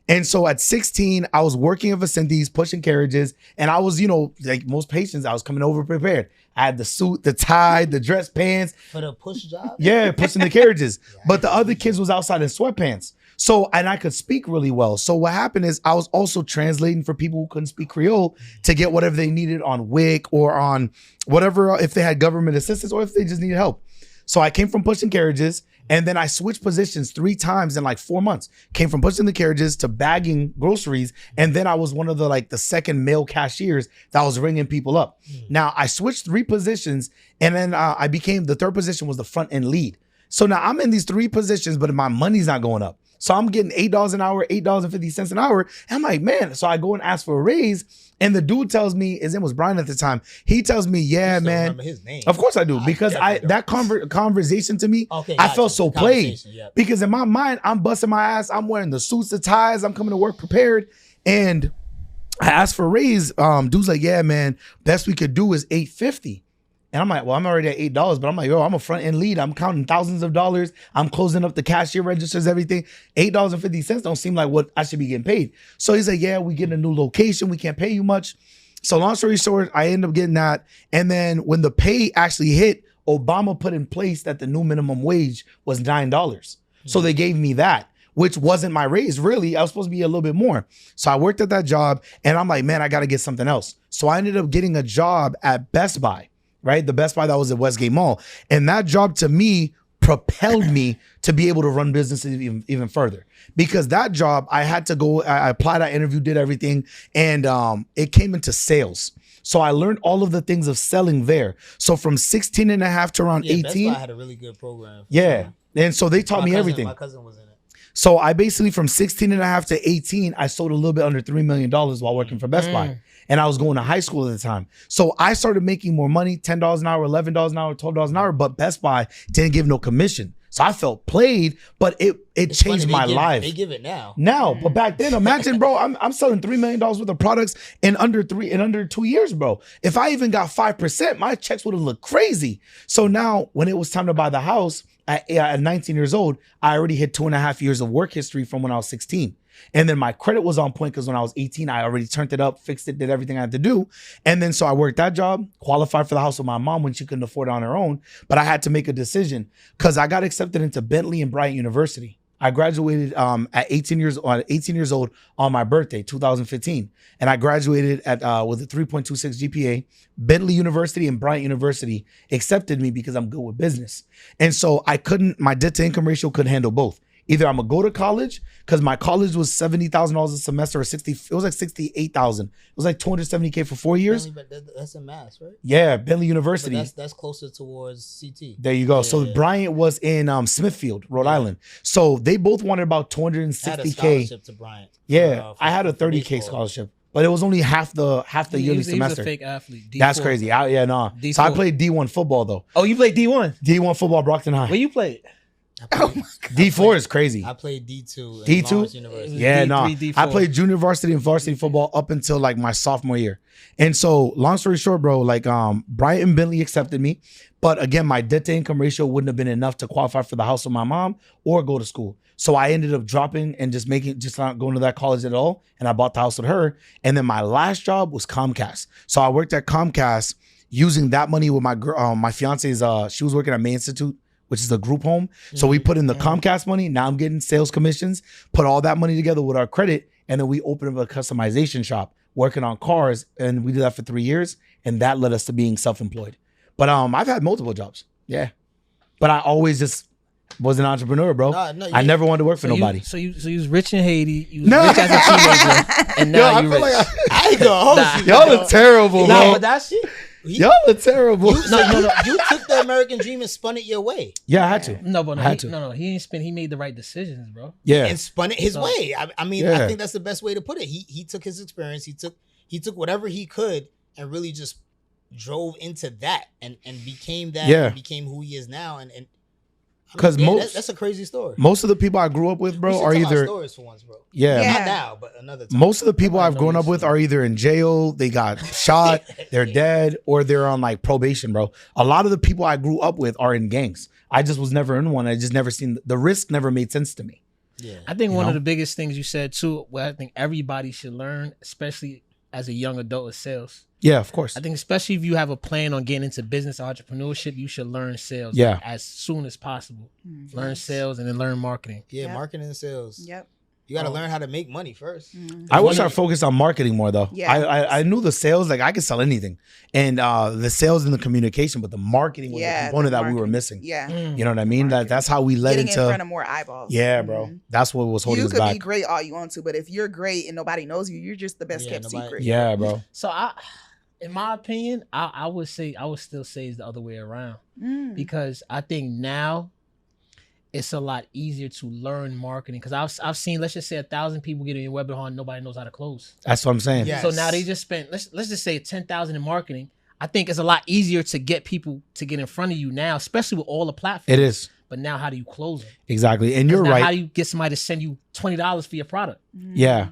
And so at 16, I was working at Vicente's, pushing carriages. And I was, like most Haitians, I was coming over prepared. I had the suit, the tie, the dress pants. For the push job? Yeah, pushing the carriages. But the other kids was outside in sweatpants. So, and I could speak really well. So what happened is I was also translating for people who couldn't speak Creole to get whatever they needed on WIC or on whatever, if they had government assistance or if they just needed help. So I came from pushing carriages and then I switched positions 3 times in like 4 months. Came from pushing the carriages to bagging groceries. And then I was one of the second male cashiers that was ringing people up. Now I switched 3 positions and then I became, the 3rd position was the front end lead. So now I'm in these 3 positions, but my money's not going up. So I'm getting $8 an hour, $8.50 an hour. And I'm like, man. So I go and ask for a raise. And the dude tells me, his name was Brian at the time. He tells me, yeah, You still man. remember his name. Of course I do. Because definitely that conversation to me, Okay, I gotcha. felt so The played. conversation, yep. Because in my mind, I'm busting my ass. I'm wearing the suits, the ties. I'm coming to work prepared. And I asked for a raise. Dude's like, yeah, man, best we could do is $8.50. And I'm like, well, I'm already at $8, but I'm like, yo, I'm a front end lead. I'm counting thousands of dollars. I'm closing up the cashier registers, everything. $8.50 don't seem like what I should be getting paid. So he's like, yeah, we get a new location. We can't pay you much. So long story short, I end up getting that. And then when the pay actually hit, Obama put in place that the new minimum wage was $9. So they gave me that, which wasn't my raise, really. I was supposed to be a little bit more. So I worked at that job and I'm like, man, I got to get something else. So I ended up getting a job at Best Buy. Right? The Best Buy that was at Westgate Mall. And that job to me propelled me to be able to run businesses even further. Because that job, I had to go, I applied, I interviewed, did everything. And it came into sales. So I learned all of the things of selling there. So from 16 and a half to around 18. Best Buy had a really good program. Yeah. And so they taught me everything. My cousin was in it. So I basically from 16 and a half to 18, I sold a little bit under $3 million while working for Best Buy. And I was going to high school at the time. So I started making more money, $10 an hour, $11 an hour, $12 an hour, but Best Buy didn't give no commission. So I felt played, but it changed my life. They give it now. Now, but back then, imagine, bro, I'm selling $3 million worth of products in under 2 years, bro. If I even got 5%, my checks would have looked crazy. So now when it was time to buy the house at 19 years old, I already hit 2.5 years of work history from when I was 16. And then my credit was on point because when I was 18, I already turned it up, fixed it, did everything I had to do. And then so I worked that job, qualified for the house with my mom when she couldn't afford it on her own. But I had to make a decision because I got accepted into Bentley and Bryant University. I graduated at 18 years old on my birthday, 2015. And I graduated with a 3.26 GPA. Bentley University and Bryant University accepted me because I'm good with business. And so my debt to income ratio could handle both. Either I'm gonna go to college, because my college was $70,000 a semester, or it was like 68,000. It was like 270K for 4 years. Bentley, but that's in Mass, right? Yeah, Bentley University. But that's closer towards CT. There you go. Yeah, So yeah. Bryant was in Smithfield, Rhode Island. So they both wanted about I had a 260K. scholarship to Bryant. Yeah, for- I had a for 30K baseball. scholarship, but it was only half the yearly He was semester. a fake athlete. That's D4. crazy. Yeah, no. D4. So I played D1 football though. Oh, you played D1? D1 football, Brockton High. Where you played? D4 is crazy. I played D2. D2? Lawrence University. Yeah, D3, no. D4. I played junior varsity and varsity football up until like my sophomore year. And so, long story short, bro, like Bryant and Bentley accepted me. But again, my debt to income ratio wouldn't have been enough to qualify for the house of my mom or go to school. So I ended up dropping and just not going to that college at all. And I bought the house with her. And then my last job was Comcast. So I worked at Comcast using that money with my girl, my fiance's, she was working at May Institute, which is a group home. So we put in the Comcast money. Now I'm getting sales commissions, put all that money together with our credit. And then we opened up a customization shop working on cars. And we did that for 3 years. And that led us to being self-employed. But I've had multiple jobs. Yeah. But I always just was an entrepreneur, bro. No, I never wanted to work for nobody. So you was rich in Haiti. You was No. rich as a teenager, and now I you feel rich. like I ain't gonna hold Nah. you. y'all are terrible, No, bro. but that's Y'all are terrible. No. You took the American dream and spun it your way. Yeah, I had to. no, but I had no, to. he ain't spend. He made the right decisions, bro. Yeah. And spun it his So- way. I mean, Yeah. I think that's the best way to put it. He took his experience. He took whatever he could and really just drove into that and became that. Yeah. And became who he is now. And I mean, 'Cause yeah, most- that's a crazy story. Most of the people I grew up with, We bro, should are tell our either stories for once, bro. yeah. Yeah. Not now, but another time. Most of the people I I've know grown your up with story. are either in jail, they got shot, they're dead, or they're on like probation, bro. A lot of the people I grew up with are in gangs. I just was never in one. I just never seen the risk. Never made sense to me. Yeah. I think You one know? of the biggest things you said too, what I think everybody should learn, especially as a young adult, is sales. Yeah, of course. I think especially if you have a plan on getting into business or entrepreneurship, you should learn sales Yeah. as soon as possible. Mhm. Learn sales and then learn marketing. Yeah, Yep. marketing and sales. Yep. You got to Oh. learn how to make money first. Mhm. I wish one I of- focused on marketing more though. Yeah. I knew the sales, like I could sell anything, and the sales and the communication, but the marketing was the Yeah, component the that we were marketing. missing. Yeah. You know what I mean? That's how we led Getting in front into. of more eyeballs. Yeah, bro. Mhm. That's what was holding You us could back. be great all you want to, but if you're great and nobody knows you, you're just the best Yeah, kept nobody- secret. Yeah, bro. So in my opinion, I would still say it's the other way around. Mm. Because I think now it's a lot easier to learn marketing. Because I've seen, let's just say 1,000 people get in your webinar and nobody knows how to close. That's what I'm saying. Yeah. So now they just spent, let's just say 10,000 in marketing. I think it's a lot easier to get people to get in front of you now, especially with all the platforms. It is. But now how do you close them? Exactly. And you're Now, right. How do you get somebody to send you $20 for your product? Yeah.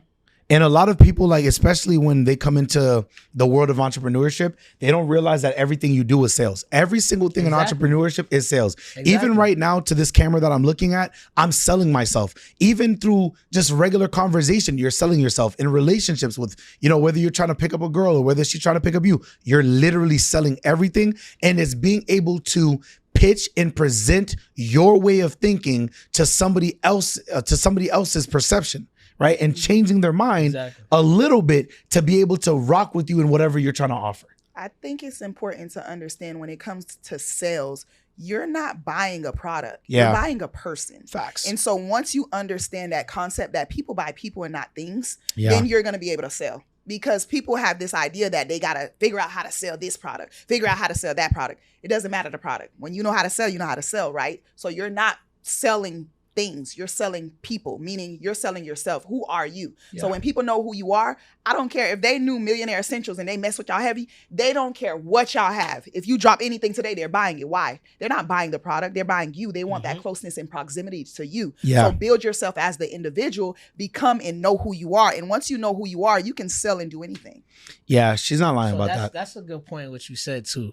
And a lot of people, like, especially when they come into the world of entrepreneurship, they don't realize that everything you do is sales. Every single thing Exactly. in entrepreneurship is sales. Exactly. Even right now to this camera that I'm looking at, I'm selling myself. Even through just regular conversation, you're selling yourself. In relationships with, whether you're trying to pick up a girl or whether she's trying to pick up you, you're literally selling everything. And it's being able to pitch and present your way of thinking to somebody else, to somebody else's perception. Right. And changing their mind Exactly. a little bit to be able to rock with you in whatever you're trying to offer. I think it's important to understand when it comes to sales, you're not buying a product. Yeah. You're buying a person. Facts. And so once you understand that concept that people buy people and not things, Yeah. then you're going to be able to sell. Because people have this idea that they got to figure out how to sell this product, figure out how to sell that product. It doesn't matter the product. When you know how to sell, you know how to sell, right? So you're not selling things, you're selling people, meaning you're selling yourself. Who are you? Yeah. So when people know who you are, I don't care if they knew Millionaire Essentials and they mess with y'all heavy, they don't care what y'all have. If you drop anything today, they're buying it. Why? They're not buying the product, they're buying you. They want that closeness and proximity to you. Yeah. So build yourself as the individual, become and know who you are. And once you know who you are, you can sell and do anything. Yeah, she's not lying So about that. that's a good point, what you said too.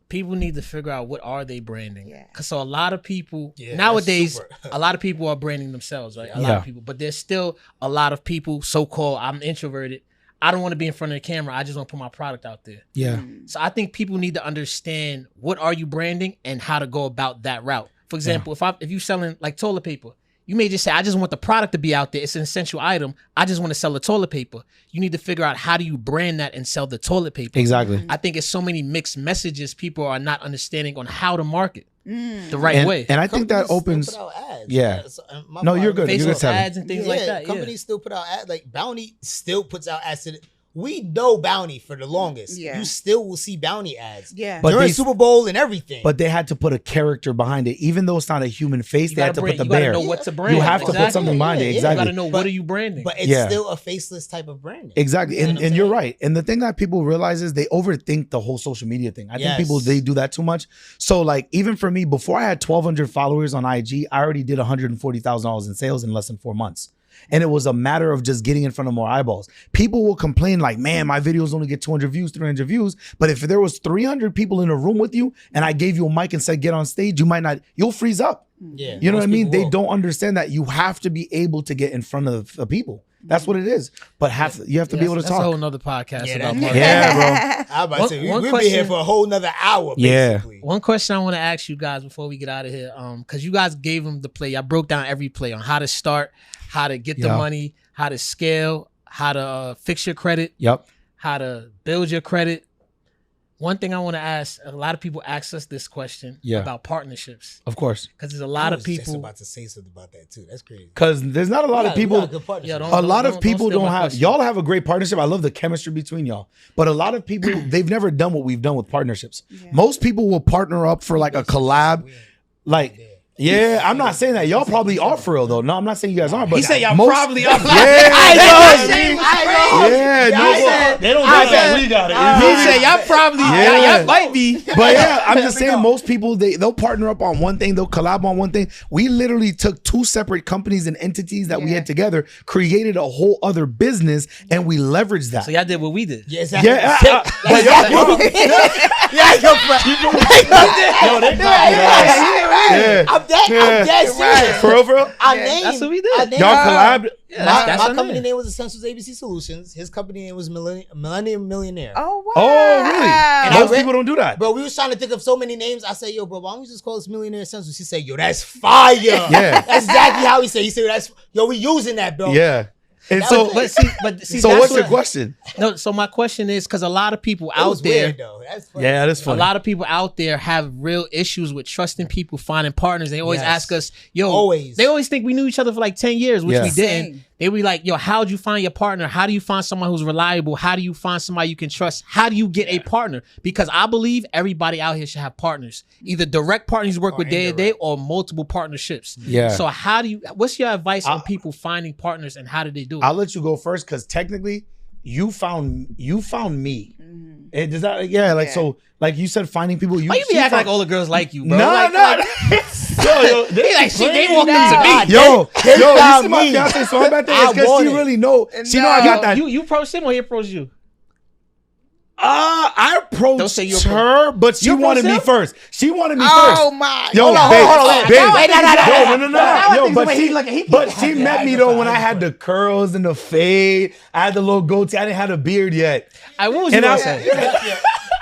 People need to figure out what are they branding. Yeah. Cause so a lot of people Yeah, nowadays, that's super. a lot of people are branding themselves, right? A lot Yeah. of people, but there's still a lot of people so-called, I'm introverted. I don't want to be in front of the camera. I just want to put my product out there. Yeah. So I think people need to understand what are you branding and how to go about that route. For example, if you selling like toilet paper, you may just say, I just want the product to be out there. It's an essential item. I just want to sell the toilet paper. You need to figure out how do you brand that and sell the toilet paper. Exactly. I think it's so many mixed messages people are not understanding on how to market. the right way. And I think that opens. Still put out ads. Yeah. My No, fault. you're good. You're Facebook good, Tevin. ads and things like that. Companies still put out ads. Like Bounty still puts out ads. We know Bounty for the longest. Yeah. You still will see Bounty ads. Yeah. But during they- Super Bowl and everything. But they had to put a character behind it, even though it's not a human face. They had to put the You gotta bear. know what's a brand. You have to put Exactly. something behind it. Yeah, yeah. You Exactly. gotta know what are you branding. But it's Yeah. still a faceless type of branding. Exactly. You know And what I'm you're saying? right. And the thing that people realize is they overthink the whole social media thing. I think Yes. people, they do that too much. So like, even for me, before I had 1,200 followers on IG, I already did $140,000 in sales in less than 4 months. And it was a matter of just getting in front of more eyeballs. People will complain like, man, my videos only get 200 views, 300 views. But if there was 300 people in a room with you and I gave you a mic and said, get on stage, you'll freeze up. Yeah. You know what I most mean? people They will. don't understand that you have to be able to get in front of the people. That's what it is. But you have to be able to That's a whole talk. nother podcast Yeah, about that- marketing. Yeah, bro. I was about to say, One we'll be here question- for a whole nother hour, Yeah. basically. One question I want to ask you guys before we get out of here, because you guys gave them the play. I broke down every play on how to start, how to get the Yeah. money, how to scale, how to fix your credit, Yep. how to build your credit. One thing I want to ask, a lot of people ask us this question Yeah. about partnerships, Of course. because there's a I lot of was just people. about to say something about that too. That's crazy. Because there's not a lot of people. Yeah, don't- A lot of don't people steal don't my have. question. Y'all have a great partnership. I love the chemistry between y'all. But a lot of people, they've never done what we've done with partnerships. Yeah. Most people will partner up for like a collab. Like, yeah, I'm not saying that. Y'all probably are for real though. No, I'm not saying you guys aren't. But He said y'all most- probably are. Yeah, I know. yeah, no, said- they don't I got that. said- We got it. He said y'all probably, Yeah. y'all might be. But yeah, I'm just saying most people they'll partner up on one thing, they'll collab on one thing. We literally took two separate companies and entities that we Yeah. had together, created a whole other business, and we leveraged that. So y'all did what we did. Yeah, exactly. Yeah, but y'all, Yeah, yo, yo, they yeah. I'm dead serious. For real, for real? I Yeah, named, that's what we did. I named Y'all collabed. Yeah, My that's our company name. name was Essentials ABC Solutions. His company name was Millionaire. Oh wow. Oh, really? And I Most read- people don't do that. Bro, we was trying to think of so many names. I said, yo, bro, why don't we just call this Millionaire Essentials? He said, yo, that's fire. Yeah. That's exactly how he said. He said, yo, we using that, bro. Yeah. And That so, was But see, so that's what's your what- question? No, so my question is, because a lot of people It out was there, weird, though. That's funny. Yeah, that's a funny. lot of people out there have real issues with trusting people, finding partners. They always Yes. ask us, yo, Always. they always think we knew each other for like 10 years, which Yeah. we didn't. Same. They be like, yo, how'd you find your partner? How do you find someone who's reliable? How do you find somebody you can trust? How do you get a partner? Because I believe everybody out here should have partners, either direct partners you work Or with day to day indirect. or multiple partnerships. Yeah. So what's your advice on people finding partners and how do they do it? I'll let you go first because technically you found me. And does that Yeah. so like you said finding people Why you be she acting found- like all the girls like you, bro? No, Like- no. Yo, He like, shit, they walked No. up to me. Yo, you found see my me. fiance so I'm at that. I It's because want she it. really know. She know I got that. You approach him or he approached you? I Don't say approached you her, but she You wanted me approached first. She wanted me Oh first. my. Yo, Hold on, babe, hold on, babe. wait, no. Yo, but she met me though when I had the curls and the fade. I had the little goatee. I didn't have a beard yet. What was you And gonna I- say?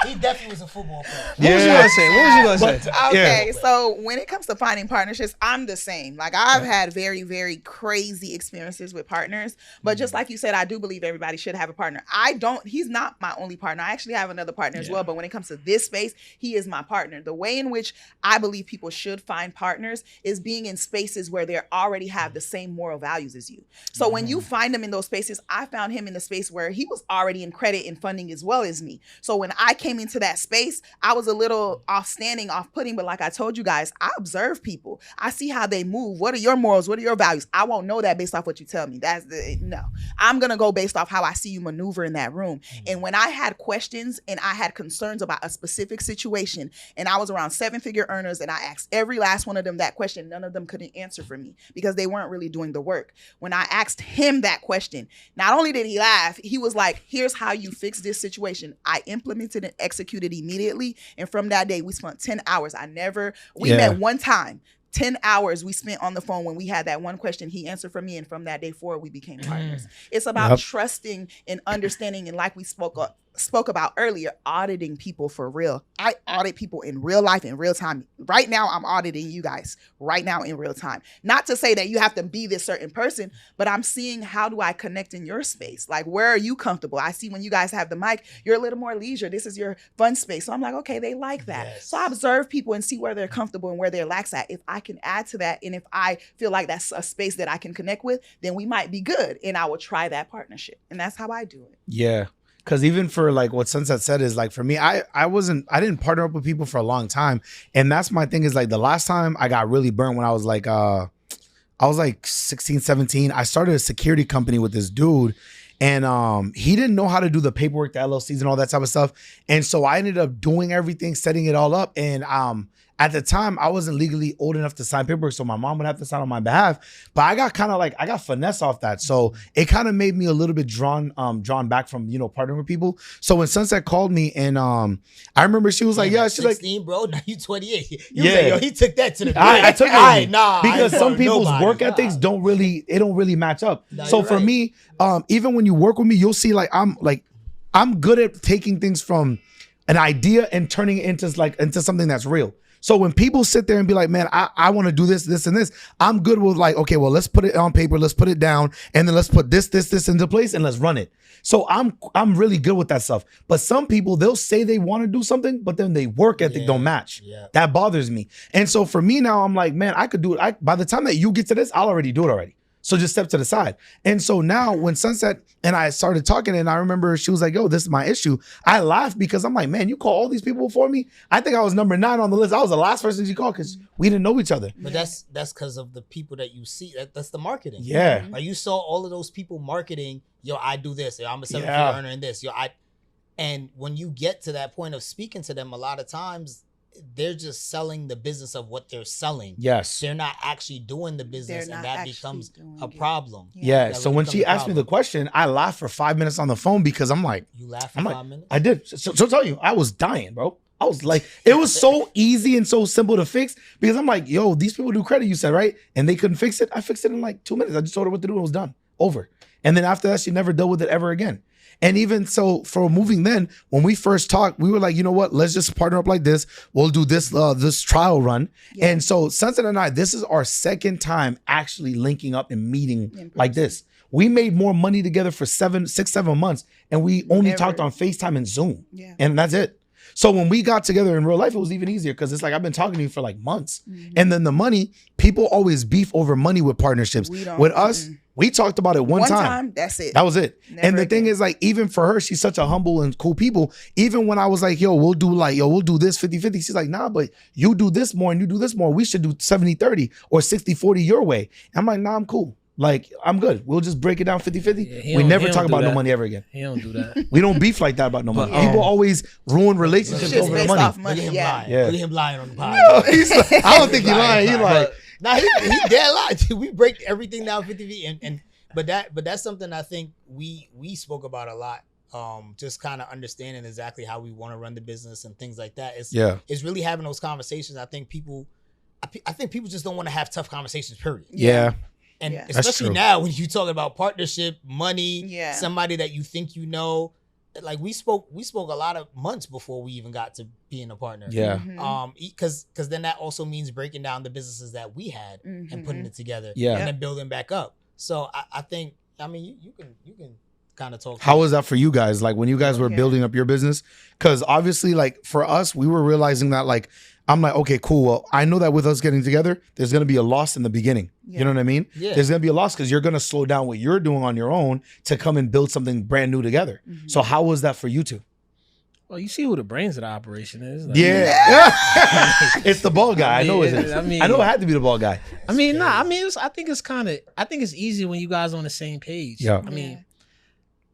He definitely was a football player. What was you gonna say? What was you gonna say? Okay, so when it comes to finding partnerships, I'm the same. Like I've had very, very crazy experiences with partners, but just like you said, I do believe everybody should have a partner. He's not my only partner. I actually have another partner as well, but when it comes to this space, he is my partner. The way in which I believe people should find partners is being in spaces where they already have the same moral values as you. So when you find them in those spaces, I found him in the space where he was already in credit and funding as well as me. So when I came into that space, I was a little off-standing, off-putting, but like I told you guys, I observe people. I see how they move. What are your morals? What are your values? I won't know that based off what you tell me. No. I'm going to go based off how I see you maneuver in that room. And when I had questions and I had concerns about a specific situation, and I was around 7-figure earners and I asked every last one of them that question, none of them couldn't answer for me because they weren't really doing the work. When I asked him that question, not only did he laugh, he was like, here's how you fix this situation. I implemented and executed immediately. And from that day, we spent 10 hours. We met one time. 10 hours we spent on the phone when we had that one question. He answered for me. And from that day forward, we became partners. It's about trusting and understanding. And like we spoke spoke about earlier, auditing people for real. I audit people in real life, in real time. Right now, I'm auditing you guys right now in real time. Not to say that you have to be this certain person, but I'm seeing how do I connect in your space? Like, where are you comfortable? I see when you guys have the mic, you're a little more leisure. This is your fun space. So I'm like, okay, they like that. Yes. So I observe people and see where they're comfortable and where they're lax at. If I can add to that, and if I feel like that's a space that I can connect with, then we might be good. And I will try that partnership. And that's how I do it. Yeah. Cause even for like what Sunset said is like, for me, I didn't partner up with people for a long time. And that's my thing is like the last time I got really burnt when I was like 16, 17, I started a security company with this dude. And he didn't know how to do the paperwork, the LLCs and all that type of stuff. And so I ended up doing everything, setting it all up. And at the time, I wasn't legally old enough to sign paperwork, so my mom would have to sign on my behalf. But I got kind of like, I got finesse off that. So it kind of made me a little bit drawn back from, partnering with people. So when Sunset called me and I remember she was like, yeah, she's 16, like, bro, now you 28. You yeah. like, yo, he took that to the I took it with me. nah, because some people's nobody. work ethics don't really match up. No, so you're for right. me, even when you work with me, you'll see I'm good at taking things from an idea and turning it into something that's real. So when people sit there and be like, man, I want to do this, and this, I'm good with like, okay, well, let's put it on paper, let's put it down, and then let's put this into place and let's run it. So I'm really good with that stuff. But some people, they'll say they want to do something, but then they work ethic don't match. Yeah. That bothers me. And so for me now, I'm like, man, I could do it. By the time that you get to this, I'll already do it already. So just step to the side. And so now when Sunset and I started talking, and I remember she was like, yo, this is my issue. I laughed because I'm like, man, you call all these people for me? I think I was number 9 on the list. I was the last person she called because we didn't know each other. But that's because of the people that you see. That's the marketing. Yeah. Like you saw all of those people marketing, yo, I do this. Yo, I'm a 7-figure earner in this. And when you get to that point of speaking to them, a lot of times they're just selling the business of what they're selling. Yes. They're not actually doing the business, and that becomes a problem. Yeah. That So really when becomes she a asked me the problem. question, I laughed for 5 minutes on the phone because I'm like, You laughed for 5 minutes? I did. So tell you, I was dying, bro. I was like, it was so easy and so simple to fix because I'm like, yo, these people do credit, you said, right? And they couldn't fix it. I fixed it in like 2 minutes. I just told her what to do and it was done. Over. And then after that, she never dealt with it ever again. And even so for moving then, when we first talked, we were like, you know what? Let's just partner up like this. We'll do this trial run. Yeah. And so Sunset and I, this is our second time actually linking up and meeting like this. We made more money together for 7 months. And we only talked on FaceTime and Zoom. Yeah. And that's it. So when we got together in real life, it was even easier because it's like I've been talking to you for like months. And then the money, people always beef over money with partnerships. With us, we talked about it one time. That's it. That was it. Never and the again. thing is like, even for her, she's such a humble and cool people. Even when I was like, we'll do this 50-50. She's like, nah, but you do this more and you do this more. We should do 70-30 or 60-40 your way. And I'm like, nah, I'm cool. Like, I'm good. We'll just break it down 50-50. Yeah, we never talk about no money ever again. He don't do that. We don't beef like that about no money. People always ruin relationships Just over the based money. off money. Look at him Yeah. lying. Yeah. Look at him lying on the podcast. No, I don't think he's lying. He like, Nah, he dead lying. We break everything down 50-50, but that's something I think we spoke about a lot. Just kind of understanding exactly how we want to run the business and things like that. It's really having those conversations. I think people just don't want to have tough conversations. Period. yeah. And Yeah. especially now when you talking about partnership, money, Yeah. somebody that you think you know. Like we spoke a lot of months before we even got to being a partner. Yeah. Because then that also means breaking down the businesses that we had and putting it together. Yeah. And then building back up. So I think you can kind of talk. How was that for you guys? Like when you guys were building up your business? Because obviously, like for us, we were realizing that like, I'm like, okay, cool. Well, I know that with us getting together, there's going to be a loss in the beginning. You know what I mean? Yeah. There's going to be a loss because you're going to slow down what you're doing on your own to come and build something brand new together. So how was that for you two? Well, you see who the brains of the operation is. Like, It's the ball guy. I know it is. I know it had to be the ball guy. I think it's easy when you guys are on the same page. Yeah. I mean,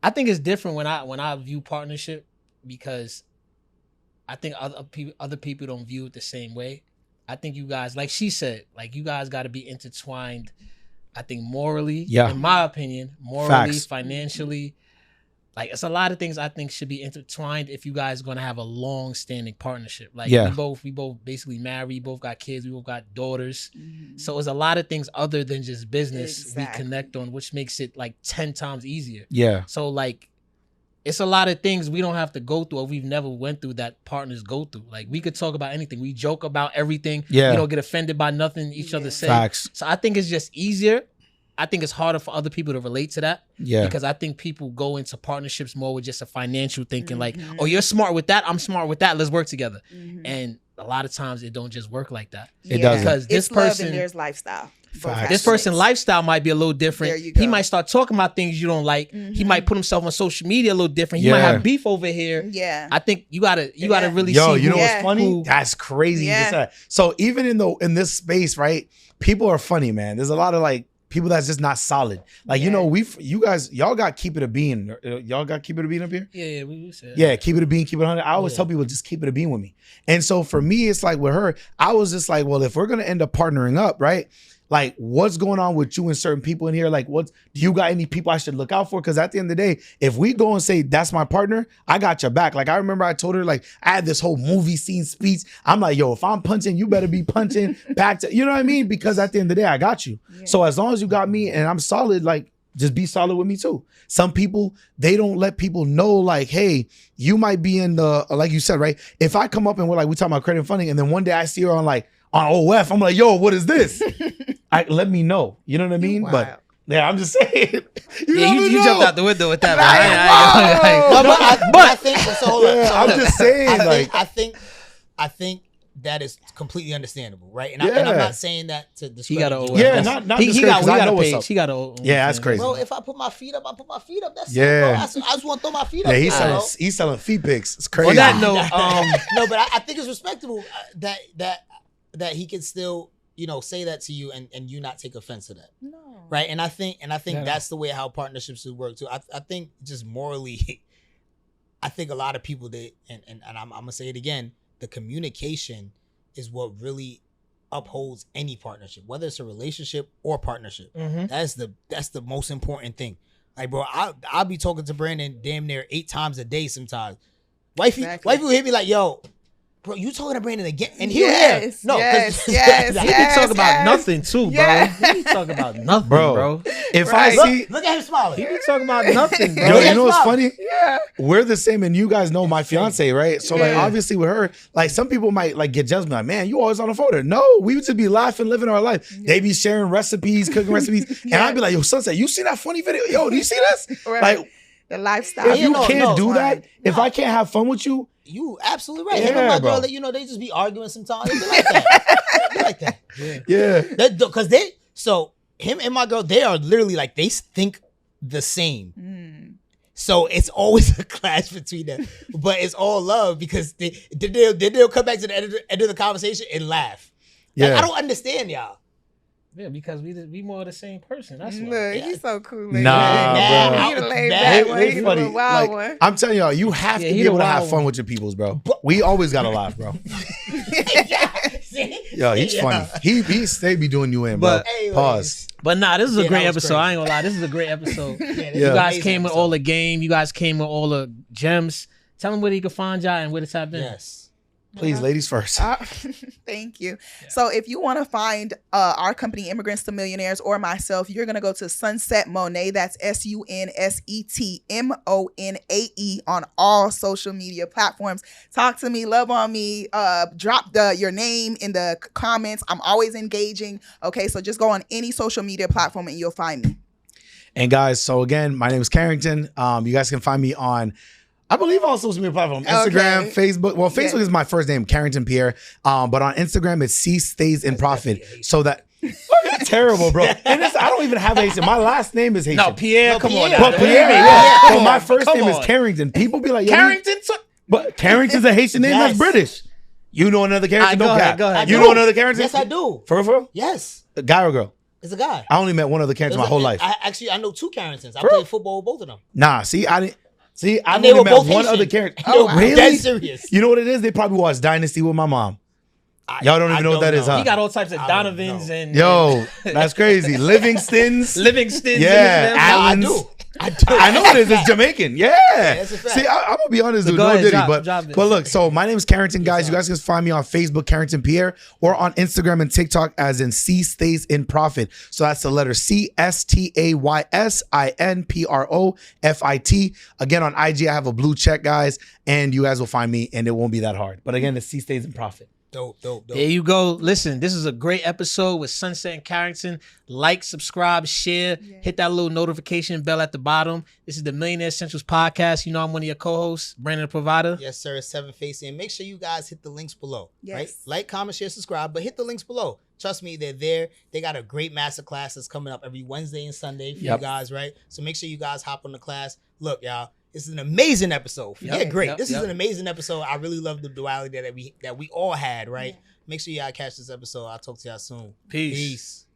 I think it's different when I view partnership because I think other people don't view it the same way. I think you guys, like she said, like you guys got to be intertwined. I think morally, in my opinion, financially, like it's a lot of things I think should be intertwined if you guys are gonna have a long-standing partnership. Like we both basically married, we both got kids, we both got daughters. So it's a lot of things other than just business we connect on, which makes it like 10 times easier. Yeah. So like it's a lot of things we don't have to go through or we've never went through that partners go through. Like we could talk about anything. We joke about everything. Yeah. We don't get offended by nothing each other say. Facts. So I think it's just easier. I think it's harder for other people to relate to that. Yeah. Because I think people go into partnerships more with just a financial thinking like, oh, you're smart with that. I'm smart with that. Let's work together. And a lot of times it don't just work like that. It doesn't. Because this it's love person, and there's lifestyle. this person's lifestyle might be a little different. There you go. He might start talking about things you don't like. He might put himself on social media a little different. He might have beef over here. Yeah. I think you gotta really Yo, see. you know Yeah. what's funny? That's crazy. You just said that. So even in this space, right? People are funny, man. There's a lot of like people that's just not solid. Like, you know, y'all got keep it a bean. Y'all got keep it a bean up here? Yeah, we said. Yeah, keep it a bean, keep it 100. I always tell people just keep it a bean with me. And so for me, it's like with her, I was just like, well, if we're gonna end up partnering up, right? Like, what's going on with you and certain people in here? Like, do you got any people I should look out for? Because at the end of the day, if we go and say that's my partner, I got your back. Like, I remember I told her, like, I had this whole movie scene speech. I'm like, yo, if I'm punching, you better be punching back to, you know what I mean? Because at the end of the day, I got you. Yeah. So as long as you got me and I'm solid, like, just be solid with me too. Some people, they don't let people know, like, hey, you might be in the, like you said, right? If I come up and we're like, we talking about credit and funding, and then one day I see her on OF, I'm like, yo, what is this? Let me know. You know what I mean? Wow. But yeah, I'm just saying. You jumped out the window with that. But I think so. Hold on. I'm just saying. I think that is completely understandable, right? And I'm not saying that to discredit. He got an OF. Yeah, not he got a page. page. He got a. Yeah, that's crazy. Bro, if I put my feet up, I put my feet up. That's yeah. it, bro. I just want to throw my feet up. Yeah, he's selling feet pics. It's crazy. On that note, no, but I think it's respectable that he can still, you know, say that to you and you not take offense to that. No. Right. And I think that's the way how partnerships should work too. I think just morally, I think a lot of people and I'm gonna say it again, the communication is what really upholds any partnership, whether it's a relationship or partnership. That's the most important thing. Like, bro, I'll be talking to Brandon damn near 8 times a day sometimes. Wifey will hit me like, yo, bro, you talking to Brandon again? And he'll hear. No, yes, he be talking about nothing too, bro. He be talking about nothing, bro. If I see, look at him smiling. He be talking about nothing, bro. Yo, you know what's funny? Yeah. We're the same, and you guys know my fiance, right? So like, obviously with her, like some people might like get jealous, like, man, you always on the phone. No, we would just be laughing, living our life. They be sharing recipes, cooking recipes, and I'd be like, yo, Sunset, you see that funny video? Yo, do you see this? Right. Like, the lifestyle. If you can't do that, if I can't have fun with you. You absolutely right. Yeah, Him and my bro. girl, you know, they just be arguing sometimes. They be like that. They like that. Yeah. Because so him and my girl, they are literally like, they think the same. So it's always a clash between them. But it's all love because they'll come back to the end of the conversation and laugh. Like, I don't understand y'all. Yeah, because we more the same person. That's why. Look, he's so cool. Nah, bro. He the laid back one. He's a funny. little wild Like, one. I'm telling y'all, you have to be able to have fun with your peoples, bro. We always gotta laugh, bro. Yo, he's funny. He be doing you in, bro. But, Pause. But nah, this is a great episode. Crazy. I ain't gonna lie. This is a great episode. Yeah. You guys came with all the game. You guys came with all the gems. Tell him where he can find y'all and where to tap in. Yes. Please, ladies first. Thank you. Yeah. So if you want to find our company, Immigrants to Millionaires, or myself, you're going to go to Sunset Monae. That's SUNSETMONAE on all social media platforms. Talk to me, love on me, drop your name in the comments. I'm always engaging. Okay, so just go on any social media platform and you'll find me. And guys, so again, my name is Carrington. You guys can find me on, I believe, all social media platforms, Instagram, Facebook. Well, Facebook is my first name, Carrington Pierre. But on Instagram, it's C Stays in Profit. So that it's terrible, bro. And I don't even have Haitian. My last name is Haitian. No, Pierre, come on. But Pierre, yeah. So my first name is Carrington. People be like, Carrington? But Carrington's a Haitian name that's British. You know another Carrington? Go ahead. You know another Carrington? Yes, I do. For real? Yes. A guy or girl? It's a guy. I only met one other Carrington my whole life. I know 2 Carringtons. I played football with both of them. Nah, see, I didn't. See, I they only were met both one Haitian. other Carrington. Oh, really? Dead serious. You know what it is? They probably watched Dynasty with my mom. Y'all don't even know what that is, huh? He got all types of I don't Donovans know. and Yo, that's crazy. Livingstons. Livingstons. Yeah, I Allens. do. I know it is. It's Jamaican. Yeah. that's a fact. See, I'm gonna be honest, dude. go No ahead, diddy, drop it. but look. So my name is Carrington, guys. You guys can find me on Facebook, Carrington Pierre, or on Instagram and TikTok as in C Stays in Profit. So that's the letter C STAYSINPROFIT. Again, on IG, I have a blue check, guys, and you guys will find me, and it won't be that hard. But again, it's C Stays in Profit. Dope. There you go. Listen, this is a great episode with Sunset and Carrington. Like, subscribe, share, hit that little notification bell at the bottom. This is the Millionaire Essentials podcast. You know I'm one of your co-hosts, Brandon the Provider. Yes, sir. Seven Face. And make sure you guys hit the links below. Yes. Right? Like, comment, share, subscribe, but hit the links below. Trust me, they're there. They got a great masterclass that's coming up every Wednesday and Sunday for you guys, right? So make sure you guys hop on the class. Look, y'all. This is an amazing episode. This is an amazing episode. I really love the duality that we all had, right? Make sure y'all catch this episode. I'll talk to y'all soon. Peace.